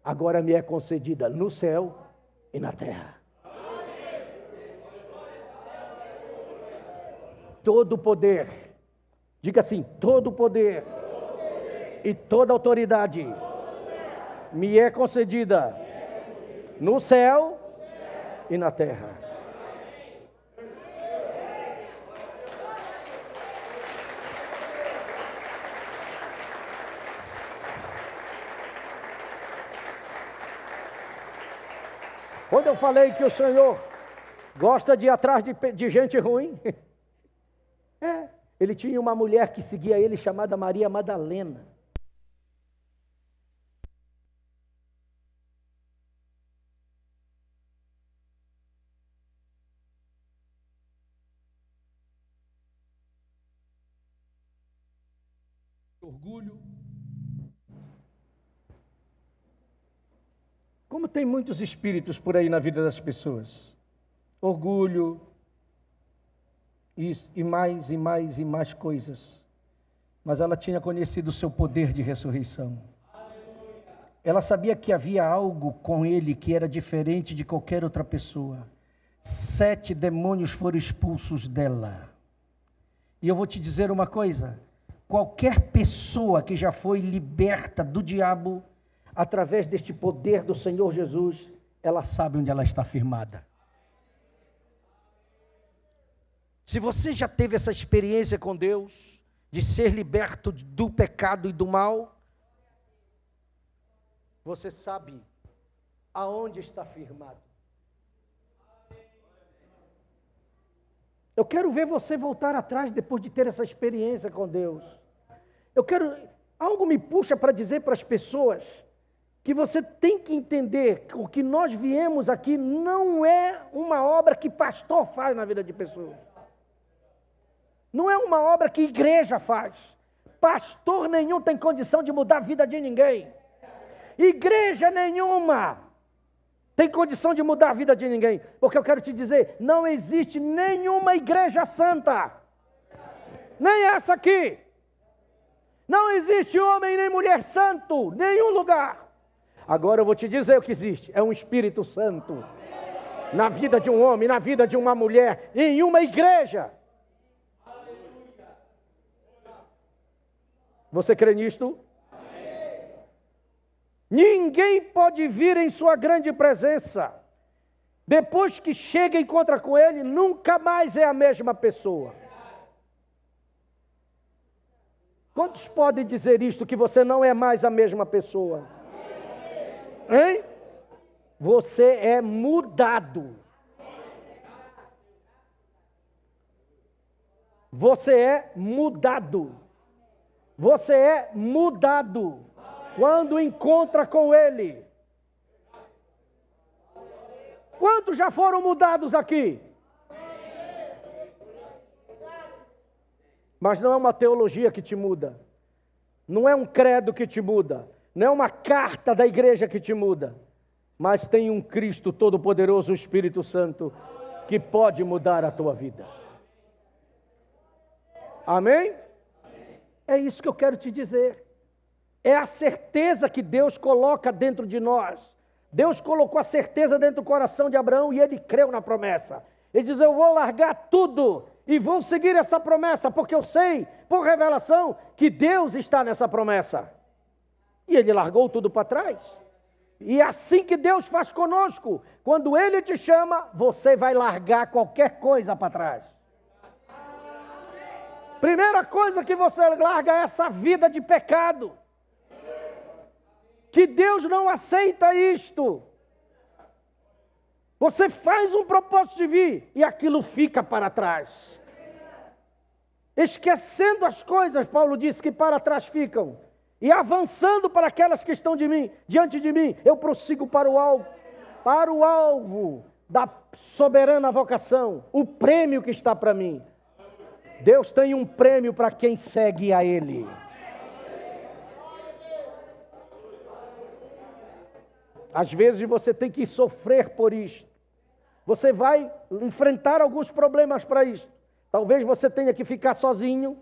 agora me é concedida no céu e na terra. Todo poder, diga assim, todo poder e toda autoridade me é concedida no céu e na terra. Quando eu falei que o Senhor gosta de ir atrás de gente ruim, ele tinha uma mulher que seguia ele chamada Maria Madalena. Orgulho. Como tem muitos espíritos por aí na vida das pessoas. Orgulho e mais coisas. Mas ela tinha conhecido o seu poder de ressurreição. Ela sabia que havia algo com ele que era diferente de qualquer outra pessoa. 7 demônios foram expulsos dela. E eu vou te dizer uma coisa. Qualquer pessoa que já foi liberta do diabo, através deste poder do Senhor Jesus, ela sabe onde ela está firmada. Se você já teve essa experiência com Deus, de ser liberto do pecado e do mal, você sabe aonde está firmado. Eu quero ver você voltar atrás depois de ter essa experiência com Deus. Algo me puxa para dizer para as pessoas que você tem que entender que o que nós viemos aqui não é uma obra que pastor faz na vida de pessoas. Não é uma obra que igreja faz. Pastor nenhum tem condição de mudar a vida de ninguém. Igreja nenhuma tem condição de mudar a vida de ninguém. Porque eu quero te dizer, não existe nenhuma igreja santa. Nem essa aqui. Não existe homem nem mulher santo, em nenhum lugar. Agora eu vou te dizer o que existe. É um Espírito Santo. Na vida de um homem, na vida de uma mulher, em uma igreja. Você crê nisto? Ninguém pode vir em sua grande presença. Depois que chega e encontra com ele, nunca mais é a mesma pessoa. Quantos podem dizer isto, que você não é mais a mesma pessoa? Hein? Você é mudado. Você é mudado. Você é mudado quando encontra com ele. Quantos já foram mudados aqui? Mas não é uma teologia que te muda. Não é um credo que te muda. Não é uma carta da igreja que te muda. Mas tem um Cristo Todo-Poderoso, o Espírito Santo, que pode mudar a tua vida. Amém? É isso que eu quero te dizer. É a certeza que Deus coloca dentro de nós. Deus colocou a certeza dentro do coração de Abraão e ele creu na promessa. Ele diz, eu vou largar tudo e vou seguir essa promessa, porque eu sei, por revelação, que Deus está nessa promessa. E ele largou tudo para trás. E é assim que Deus faz conosco. Quando ele te chama, você vai largar qualquer coisa para trás. Primeira coisa que você larga é essa vida de pecado. Que Deus não aceita isto. Você faz um propósito de vir e aquilo fica para trás. Esquecendo as coisas, Paulo disse, que para trás ficam. E avançando para aquelas que estão diante de mim, eu prossigo para o alvo da soberana vocação, o prêmio que está para mim. Deus tem um prêmio para quem segue a Ele. Às vezes você tem que sofrer por isto. Você vai enfrentar alguns problemas para isso. Talvez você tenha que ficar sozinho.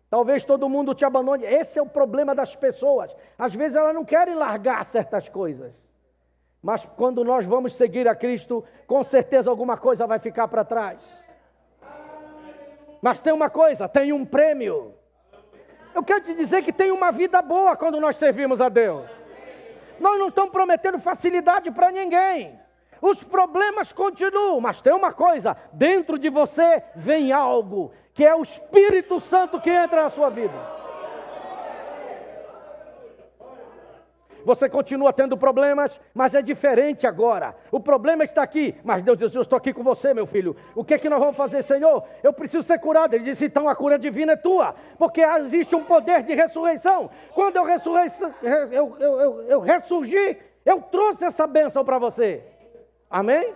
Talvez todo mundo te abandone. Esse é o problema das pessoas. Às vezes elas não querem largar certas coisas. Mas quando nós vamos seguir a Cristo, com certeza alguma coisa vai ficar para trás. Mas tem uma coisa, tem um prêmio. Eu quero te dizer que tem uma vida boa quando nós servimos a Deus. Nós não estamos prometendo facilidade para ninguém. Os problemas continuam, mas tem uma coisa, dentro de você vem algo, que é o Espírito Santo que entra na sua vida. Você continua tendo problemas, mas é diferente agora. O problema está aqui, mas Deus diz, eu estou aqui com você, meu filho. O que é que nós vamos fazer, Senhor? Eu preciso ser curado. Ele disse, então a cura divina é tua, porque existe um poder de ressurreição. Quando eu ressurgi, eu trouxe essa bênção para você. Amém?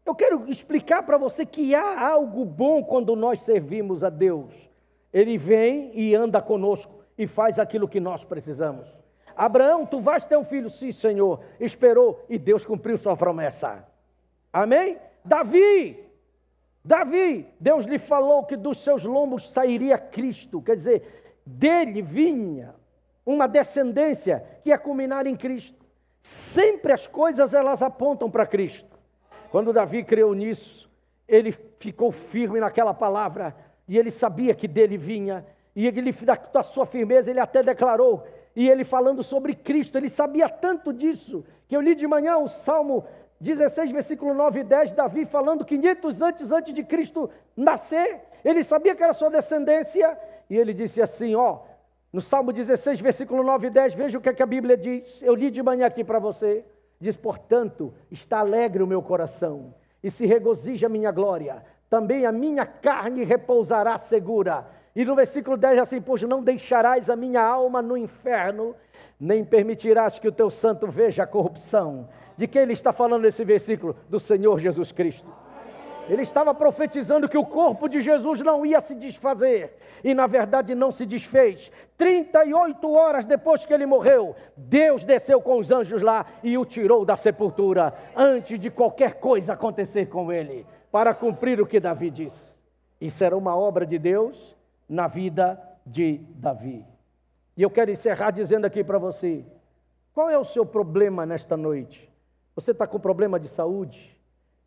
Eu quero explicar para você que há algo bom quando nós servimos a Deus. Ele vem e anda conosco e faz aquilo que nós precisamos. Abraão, tu vais ter um filho? Sim, Senhor. Esperou e Deus cumpriu sua promessa. Amém? Davi, Deus lhe falou que dos seus lombos sairia Cristo. Quer dizer, dele vinha uma descendência que ia culminar em Cristo. Sempre as coisas elas apontam para Cristo. Quando Davi creu nisso, ele ficou firme naquela palavra e ele sabia que dele vinha. E ele, da sua firmeza, ele até declarou, e ele falando sobre Cristo, ele sabia tanto disso, que eu li de manhã o Salmo 16, versículo 9 e 10, Davi falando 500 antes de Cristo nascer, ele sabia que era sua descendência, e ele disse assim, no Salmo 16, versículo 9 e 10, veja o que a Bíblia diz, eu li de manhã aqui para você, diz, portanto, está alegre o meu coração, e se regozija a minha glória, também a minha carne repousará segura. E no versículo 10 assim, pois não deixarás a minha alma no inferno, nem permitirás que o teu santo veja a corrupção. De quem ele está falando nesse versículo? Do Senhor Jesus Cristo. Ele estava profetizando que o corpo de Jesus não ia se desfazer. E na verdade não se desfez. 38 horas depois que ele morreu, Deus desceu com os anjos lá e o tirou da sepultura, antes de qualquer coisa acontecer com ele, para cumprir o que Davi disse. Isso era uma obra de Deus na vida de Davi. E eu quero encerrar dizendo aqui para você, qual é o seu problema nesta noite? Você está com problema de saúde,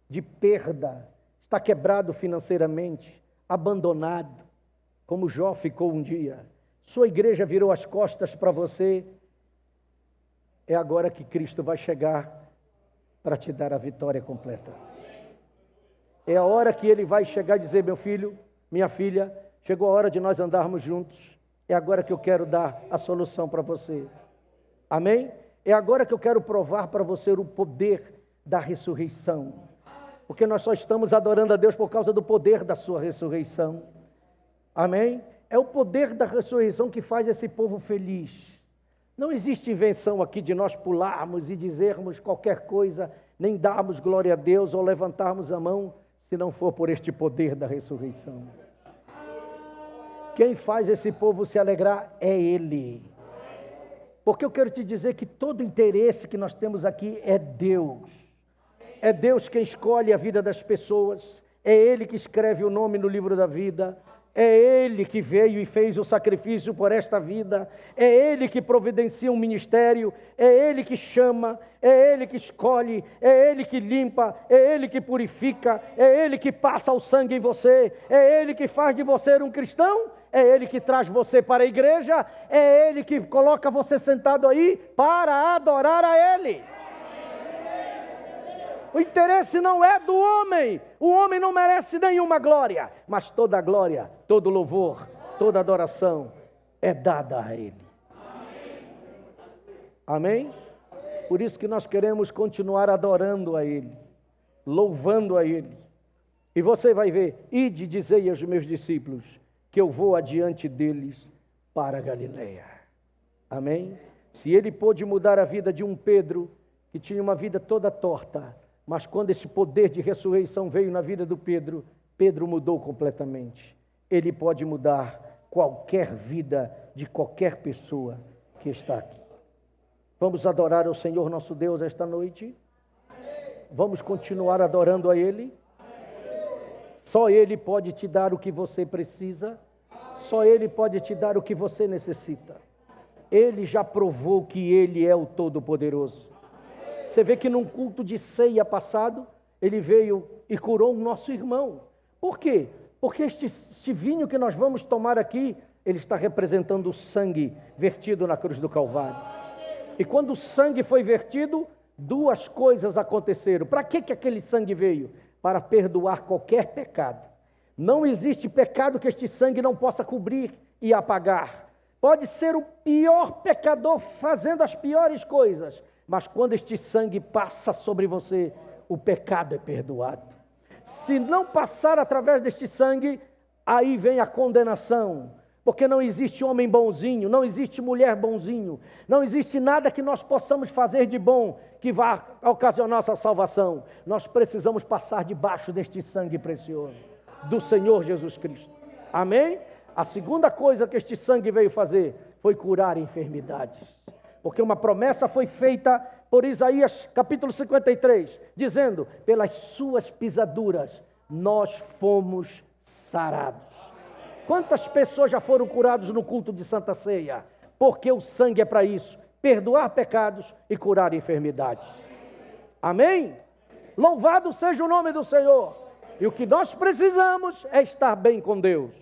de perda, está quebrado financeiramente, abandonado, como Jó ficou um dia. Sua igreja virou as costas para você. É agora que Cristo vai chegar para te dar a vitória completa. É a hora que Ele vai chegar e dizer, meu filho, minha filha, chegou a hora de nós andarmos juntos. É agora que eu quero dar a solução para você. Amém? É agora que eu quero provar para você o poder da ressurreição. Porque nós só estamos adorando a Deus por causa do poder da sua ressurreição. Amém? É o poder da ressurreição que faz esse povo feliz. Não existe invenção aqui de nós pularmos e dizermos qualquer coisa, nem darmos glória a Deus ou levantarmos a mão, se não for por este poder da ressurreição. Quem faz esse povo se alegrar é Ele. Porque eu quero te dizer que todo interesse que nós temos aqui é Deus. É Deus quem escolhe a vida das pessoas, é Ele que escreve o nome no livro da vida, é Ele que veio e fez o sacrifício por esta vida, é Ele que providencia um ministério, é Ele que chama, é Ele que escolhe, é Ele que limpa, é Ele que purifica, é Ele que passa o sangue em você, é Ele que faz de você um cristão, é Ele que traz você para a igreja, é Ele que coloca você sentado aí para adorar a Ele. O interesse não é do homem, o homem não merece nenhuma glória, mas toda glória, todo louvor, toda adoração é dada a Ele. Amém? Por isso que nós queremos continuar adorando a Ele, louvando a Ele. E você vai ver, ide dizei aos meus discípulos, que eu vou adiante deles para a Galileia. Amém? Se Ele pôde mudar a vida de um Pedro, que tinha uma vida toda torta, mas quando esse poder de ressurreição veio na vida do Pedro, Pedro mudou completamente. Ele pode mudar qualquer vida de qualquer pessoa que está aqui. Vamos adorar ao Senhor nosso Deus esta noite? Vamos continuar adorando a Ele? Só Ele pode te dar o que você precisa. Só Ele pode te dar o que você necessita. Ele já provou que Ele é o Todo-Poderoso. Você vê que num culto de ceia passado, Ele veio e curou o nosso irmão. Por quê? Porque este vinho que nós vamos tomar aqui, ele está representando o sangue vertido na cruz do Calvário. E quando o sangue foi vertido, duas coisas aconteceram. Para que aquele sangue veio? Para perdoar qualquer pecado. Não existe pecado que este sangue não possa cobrir e apagar. Pode ser o pior pecador fazendo as piores coisas, mas quando este sangue passa sobre você, o pecado é perdoado. Se não passar através deste sangue, aí vem a condenação. Porque não existe homem bonzinho, não existe mulher bonzinho, não existe nada que nós possamos fazer de bom que vá ocasionar nossa salvação. Nós precisamos passar debaixo deste sangue precioso do Senhor Jesus Cristo. Amém? A segunda coisa que este sangue veio fazer foi curar enfermidades. Porque uma promessa foi feita por Isaías capítulo 53, dizendo, pelas suas pisaduras nós fomos sarados. Quantas pessoas já foram curadas no culto de Santa Ceia? Porque o sangue é para isso, perdoar pecados e curar enfermidades. Amém? Louvado seja o nome do Senhor. E o que nós precisamos é estar bem com Deus.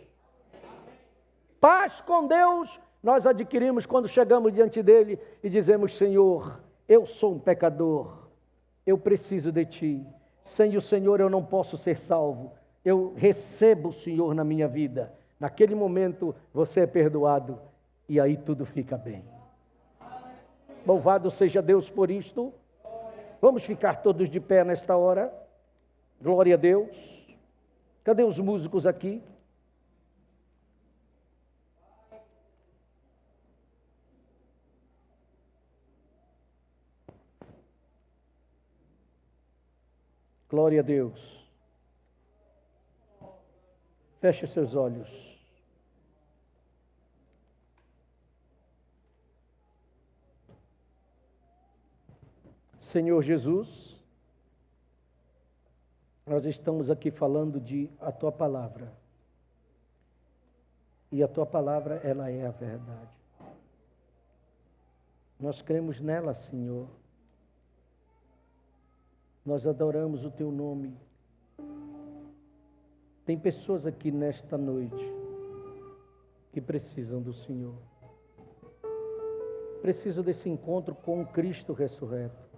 Paz com Deus nós adquirimos quando chegamos diante dele e dizemos, Senhor, eu sou um pecador, eu preciso de ti. Sem o Senhor eu não posso ser salvo. Eu recebo o Senhor na minha vida. Naquele momento você é perdoado e aí tudo fica bem. Louvado seja Deus por isto. Vamos ficar todos de pé nesta hora. Glória a Deus. Cadê os músicos aqui? Glória a Deus. Feche seus olhos. Senhor Jesus, nós estamos aqui falando de a Tua Palavra. E a Tua Palavra, ela é a verdade. Nós cremos nela, Senhor. Nós adoramos o Teu nome. Tem pessoas aqui nesta noite que precisam do Senhor. Precisam desse encontro com o Cristo ressurreto.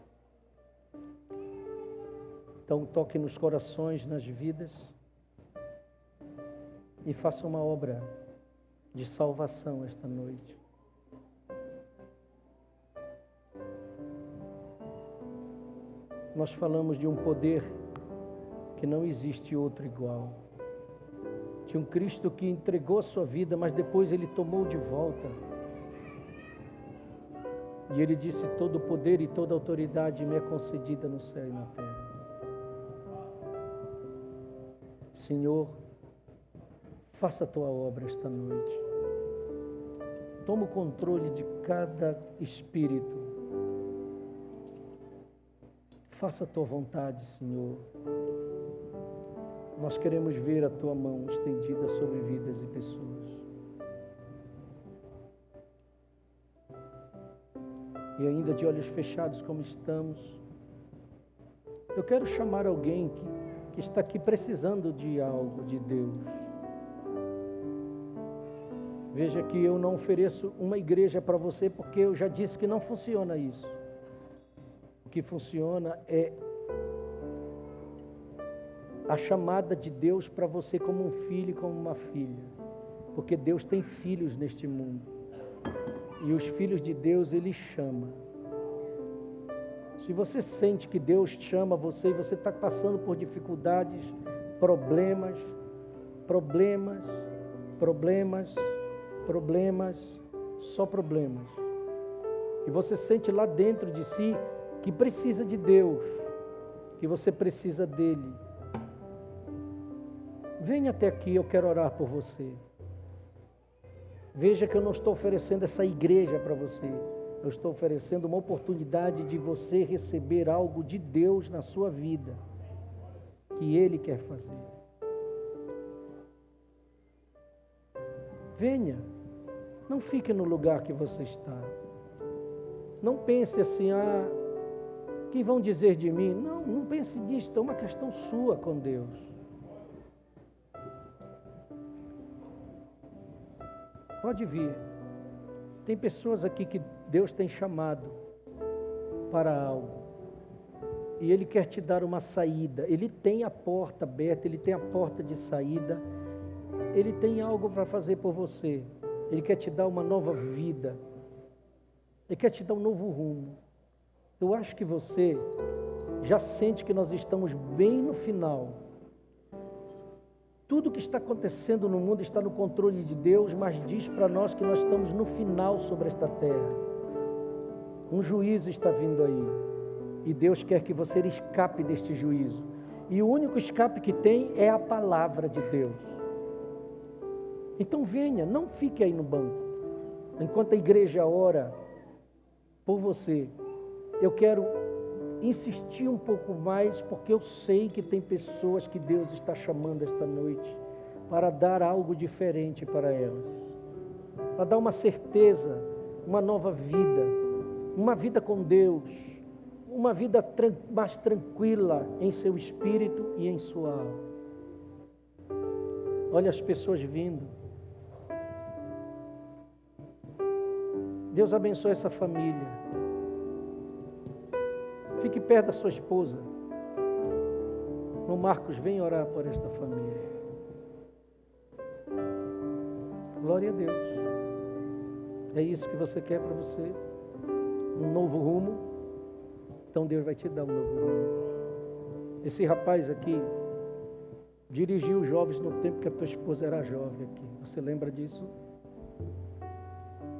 Então toque nos corações, nas vidas e faça uma obra de salvação esta noite. Nós falamos de um poder que não existe outro igual. De um Cristo que entregou a sua vida, mas depois Ele tomou de volta. E Ele disse, todo o poder e toda a autoridade me é concedida no céu e na terra. Senhor, faça a Tua obra esta noite. Toma o controle de cada espírito. Faça a Tua vontade, Senhor. Nós queremos ver a Tua mão estendida sobre vidas e pessoas. E ainda de olhos fechados como estamos, eu quero chamar alguém que está aqui precisando de algo de Deus. Veja que eu não ofereço uma igreja para você, porque eu já disse que não funciona isso. O que funciona é a chamada de Deus para você como um filho e como uma filha. Porque Deus tem filhos neste mundo. E os filhos de Deus, Ele chama. Se você sente que Deus chama você e você está passando por dificuldades, problemas, só problemas. E você sente lá dentro de si que precisa de Deus, que você precisa dEle. Venha até aqui, eu quero orar por você. Veja que eu não estou oferecendo essa igreja para você. Eu estou oferecendo uma oportunidade de você receber algo de Deus na sua vida, que Ele quer fazer. Venha, não fique no lugar que você está. Não pense assim, o que vão dizer de mim? Não pense nisso, é uma questão sua com Deus. Pode vir. Tem pessoas aqui que Deus tem chamado para algo. E Ele quer te dar uma saída. Ele tem a porta aberta, Ele tem a porta de saída. Ele tem algo para fazer por você. Ele quer te dar uma nova vida. Ele quer te dar um novo rumo. Eu acho que você já sente que nós estamos bem no final. Tudo que está acontecendo no mundo está no controle de Deus, mas diz para nós que nós estamos no final sobre esta terra. Um juízo está vindo aí. E Deus quer que você escape deste juízo. E o único escape que tem é a palavra de Deus. Então venha, não fique aí no banco. Enquanto a igreja ora por você, eu quero insistir um pouco mais, porque eu sei que tem pessoas que Deus está chamando esta noite para dar algo diferente para elas, para dar uma certeza, uma nova vida, uma vida com Deus, uma vida mais tranquila em seu espírito e em sua alma. Olha as pessoas vindo. Deus abençoe essa família. Fique perto da sua esposa. Irmão Marcos, vem orar por esta família. Glória a Deus. É isso que você quer para você? Um novo rumo? Então Deus vai te dar um novo rumo. Esse rapaz aqui dirigiu os jovens no tempo que a tua esposa era jovem aqui. Você lembra disso?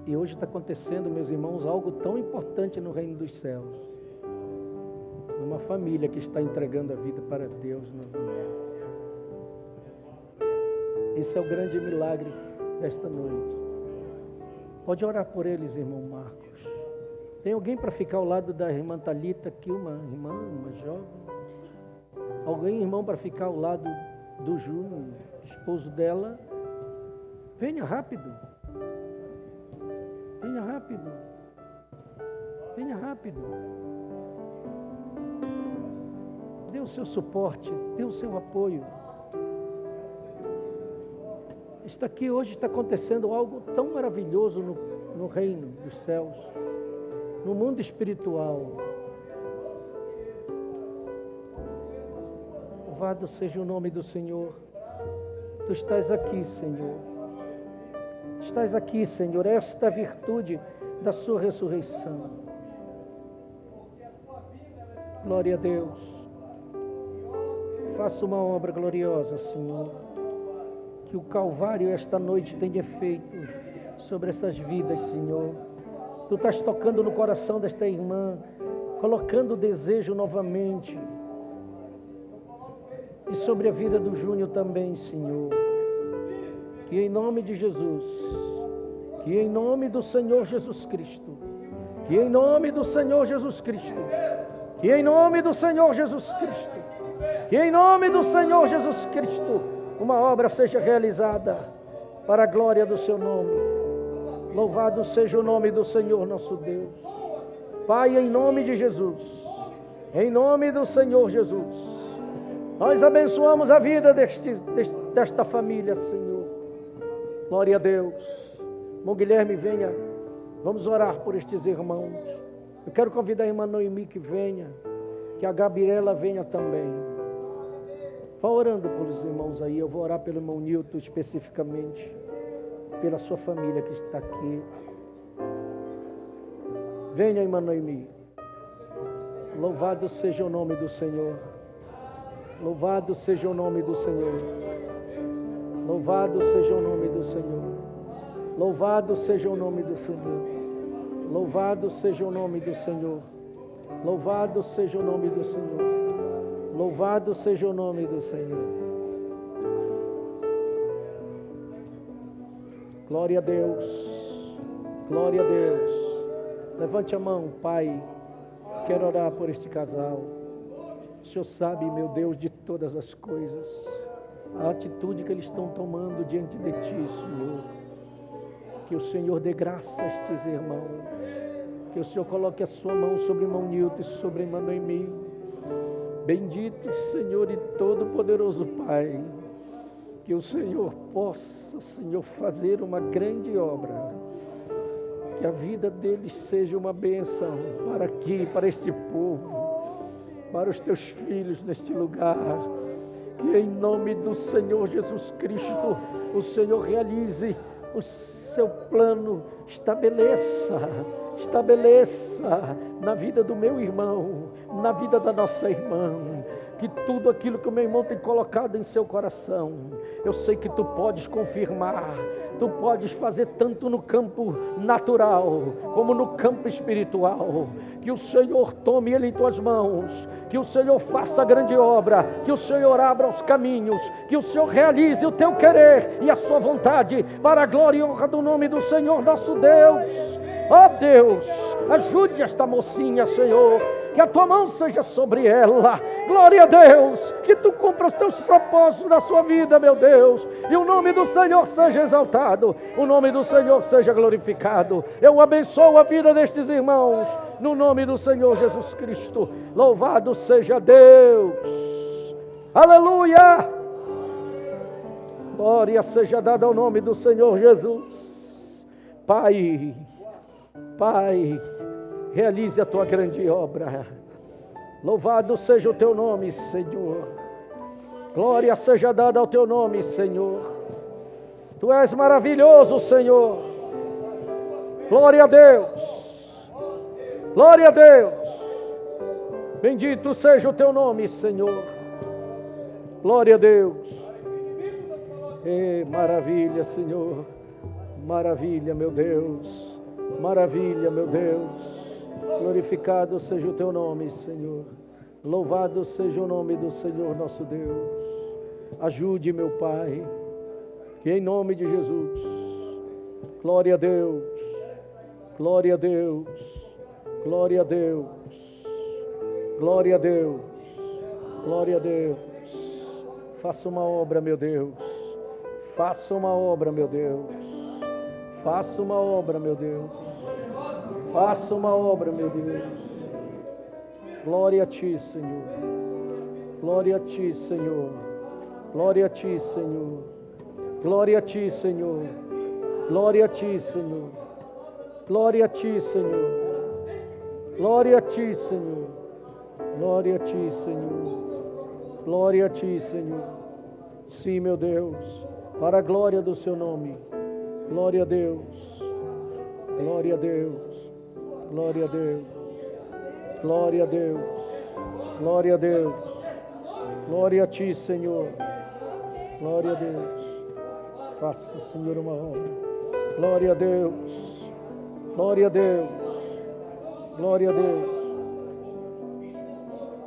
E hoje está acontecendo, meus irmãos, algo tão importante no reino dos céus. uma família que está entregando a vida para Deus novamente. Esse é o grande milagre desta noite. Pode orar por eles, irmão Marcos. Tem alguém para ficar ao lado da irmã Thalita aqui, uma irmã, uma jovem? Alguém, irmão, para ficar ao lado do Júnior, esposo dela? Venha rápido. Venha rápido. Venha rápido. Dê o seu suporte, dê o seu apoio. Está aqui hoje, está acontecendo algo tão maravilhoso no reino dos céus, no mundo espiritual. Louvado seja o nome do Senhor. Tu estás aqui, Senhor. Estás aqui, Senhor. Esta é a virtude da sua ressurreição. Glória a Deus. Faça uma obra gloriosa, Senhor. Que o Calvário esta noite tenha feito sobre essas vidas, Senhor. Tu estás tocando no coração desta irmã, colocando o desejo novamente. E sobre a vida do Júnior também, Senhor. Que em nome de Jesus, que em nome do Senhor Jesus Cristo, que em nome do Senhor Jesus Cristo, que em nome do Senhor Jesus Cristo, que em nome do Senhor Jesus Cristo, uma obra seja realizada para a glória do seu nome. Louvado seja o nome do Senhor nosso Deus. Pai, em nome de Jesus, em nome do Senhor Jesus, nós abençoamos a vida desta família, Senhor. Glória a Deus. Irmão Guilherme, venha. Vamos orar por estes irmãos. Eu quero convidar a irmã Noemi que venha, que a Gabriela venha também. Vá orando pelos irmãos aí. Eu vou orar pelo irmão Nilton especificamente, pela sua família que está aqui. Venha, irmã Noemi. Louvado seja o nome do Senhor. Louvado seja o nome do Senhor. Louvado seja o nome do Senhor. Louvado seja o nome do Senhor. Louvado seja o nome do Senhor. Louvado seja o nome do Senhor. Louvado seja o nome do Senhor. Glória a Deus. Glória a Deus. Levante a mão, Pai. Quero orar por este casal. O Senhor sabe, meu Deus, de todas as coisas. A atitude que eles estão tomando diante de Ti, Senhor. Que o Senhor dê graça a estes irmãos. Que o Senhor coloque a sua mão sobre o irmão Nilton e sobre a irmã Noemi. Bendito Senhor e todo-poderoso Pai, que o Senhor possa, Senhor, fazer uma grande obra, que a vida deles seja uma bênção para aqui, para este povo, para os teus filhos neste lugar, que em nome do Senhor Jesus Cristo, o Senhor realize o seu plano, estabeleça na vida do meu irmão, na vida da nossa irmã, que tudo aquilo que o meu irmão tem colocado em seu coração, eu sei que tu podes confirmar, tu podes fazer tanto no campo natural, como no campo espiritual, que o Senhor tome ele em tuas mãos, que o Senhor faça a grande obra, que o Senhor abra os caminhos, que o Senhor realize o teu querer e a sua vontade, para a glória e honra do nome do Senhor nosso Deus. Ó Deus, ajude esta mocinha, Senhor, que a tua mão seja sobre ela. Glória a Deus, que tu cumpra os teus propósitos na sua vida, meu Deus, e o nome do Senhor seja exaltado, o nome do Senhor seja glorificado. Eu abençoo a vida destes irmãos, no nome do Senhor Jesus Cristo. Louvado seja Deus. Aleluia. Glória seja dada ao nome do Senhor Jesus. Pai, realize a tua grande obra. Louvado seja o teu nome, Senhor. Glória seja dada ao teu nome, Senhor. Tu és maravilhoso, Senhor. Glória a Deus. Glória a Deus. Bendito seja o teu nome, Senhor. Glória a Deus. Maravilha, Senhor. Maravilha, meu Deus. Maravilha, meu Deus. Glorificado seja o teu nome, Senhor. Louvado seja o nome do Senhor nosso Deus. Ajude, meu Pai, que em nome de Jesus, glória a Deus, glória a Deus, glória a Deus, glória a Deus, glória a Deus. Faça uma obra, meu Deus, faça uma obra, meu Deus, faça uma obra, meu Deus, faça uma obra, meu Deus. Glória a Ti, Senhor, glória a Ti, Senhor, glória a Ti, Senhor, glória a Ti, Senhor, glória a Ti, Senhor, glória a Ti, Senhor, glória a Ti, Senhor, glória a Ti, Senhor, glória a Ti, Senhor. Sim, meu Deus, para a glória do Seu nome. Glória a Deus, glória a Deus, glória a Deus, glória a Deus, glória a Deus, glória a Ti, Senhor, glória a Deus. Faça, Senhor, uma obra. Glória a Deus, glória a Deus, glória a Deus,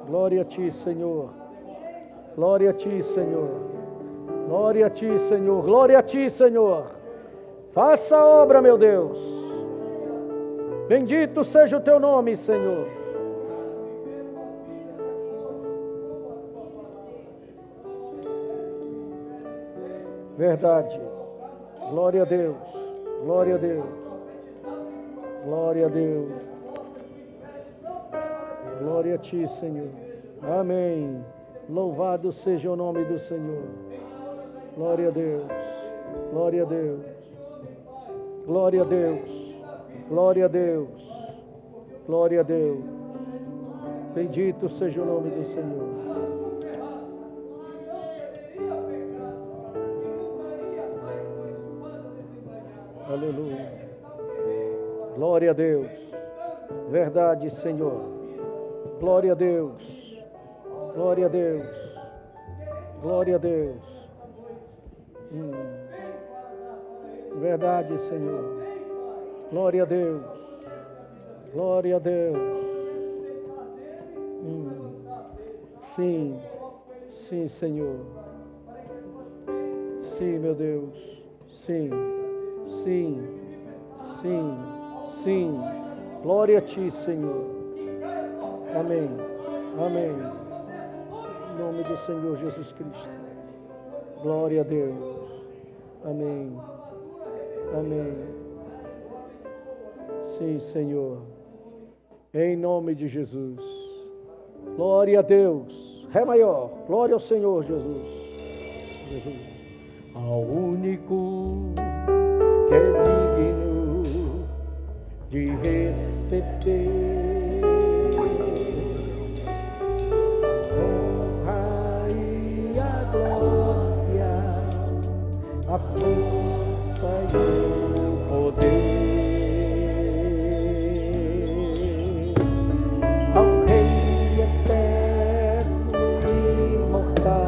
glória a Ti, Senhor, glória a Ti, Senhor, glória a Ti, Senhor, glória a Ti, Senhor. Faça a obra, meu Deus. Bendito seja o Teu nome, Senhor. Verdade. Glória a Deus. Glória a Deus. Glória a Deus. Glória a Ti, Senhor. Amém. Louvado seja o nome do Senhor. Glória a Deus. Glória a Deus. Glória a Deus. Glória a Deus. Glória a Deus. Bendito seja o nome do Senhor. Aleluia. Glória a Deus. Verdade, Senhor. Glória a Deus. Glória a Deus. Glória a Deus. Verdade, Senhor. Glória a Deus. Glória a Deus. Sim. Sim, Senhor. Sim, meu Deus. Sim. Sim, sim, sim. Glória a Ti, Senhor. Amém, amém. Em nome do Senhor Jesus Cristo. Glória a Deus. Amém, amém. Sim, Senhor. Em nome de Jesus. Glória a Deus. Ré maior. Glória ao Senhor Jesus. Jesus. Ao único que é digno de receber honra e a glória, a força e o poder, ao Rei eterno e imortal,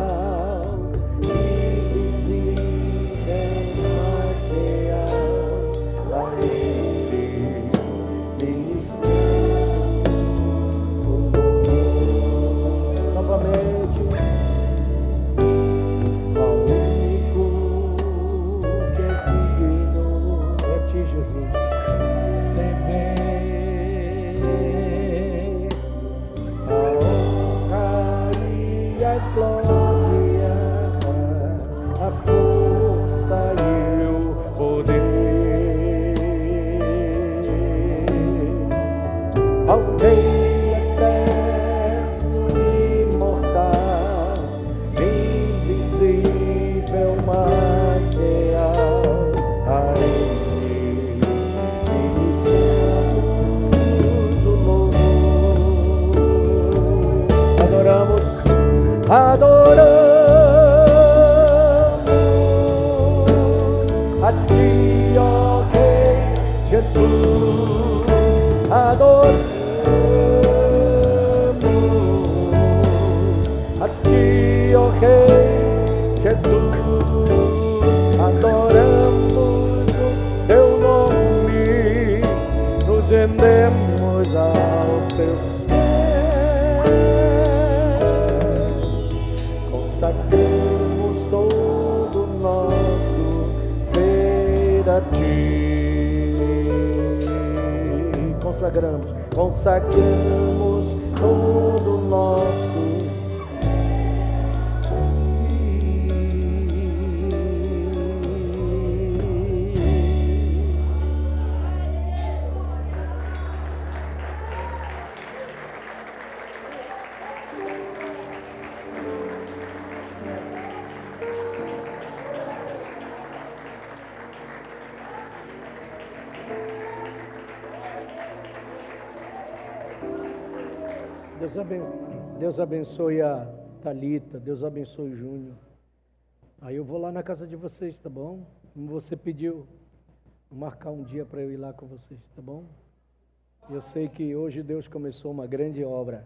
rendemos aos teus pés. consagramos todo o nosso Deus abençoe a Thalita, Deus abençoe o Júnior. Aí eu vou lá na casa de vocês, tá bom? Como você pediu, vou marcar um dia para eu ir lá com vocês, tá bom? Eu sei que hoje Deus começou uma grande obra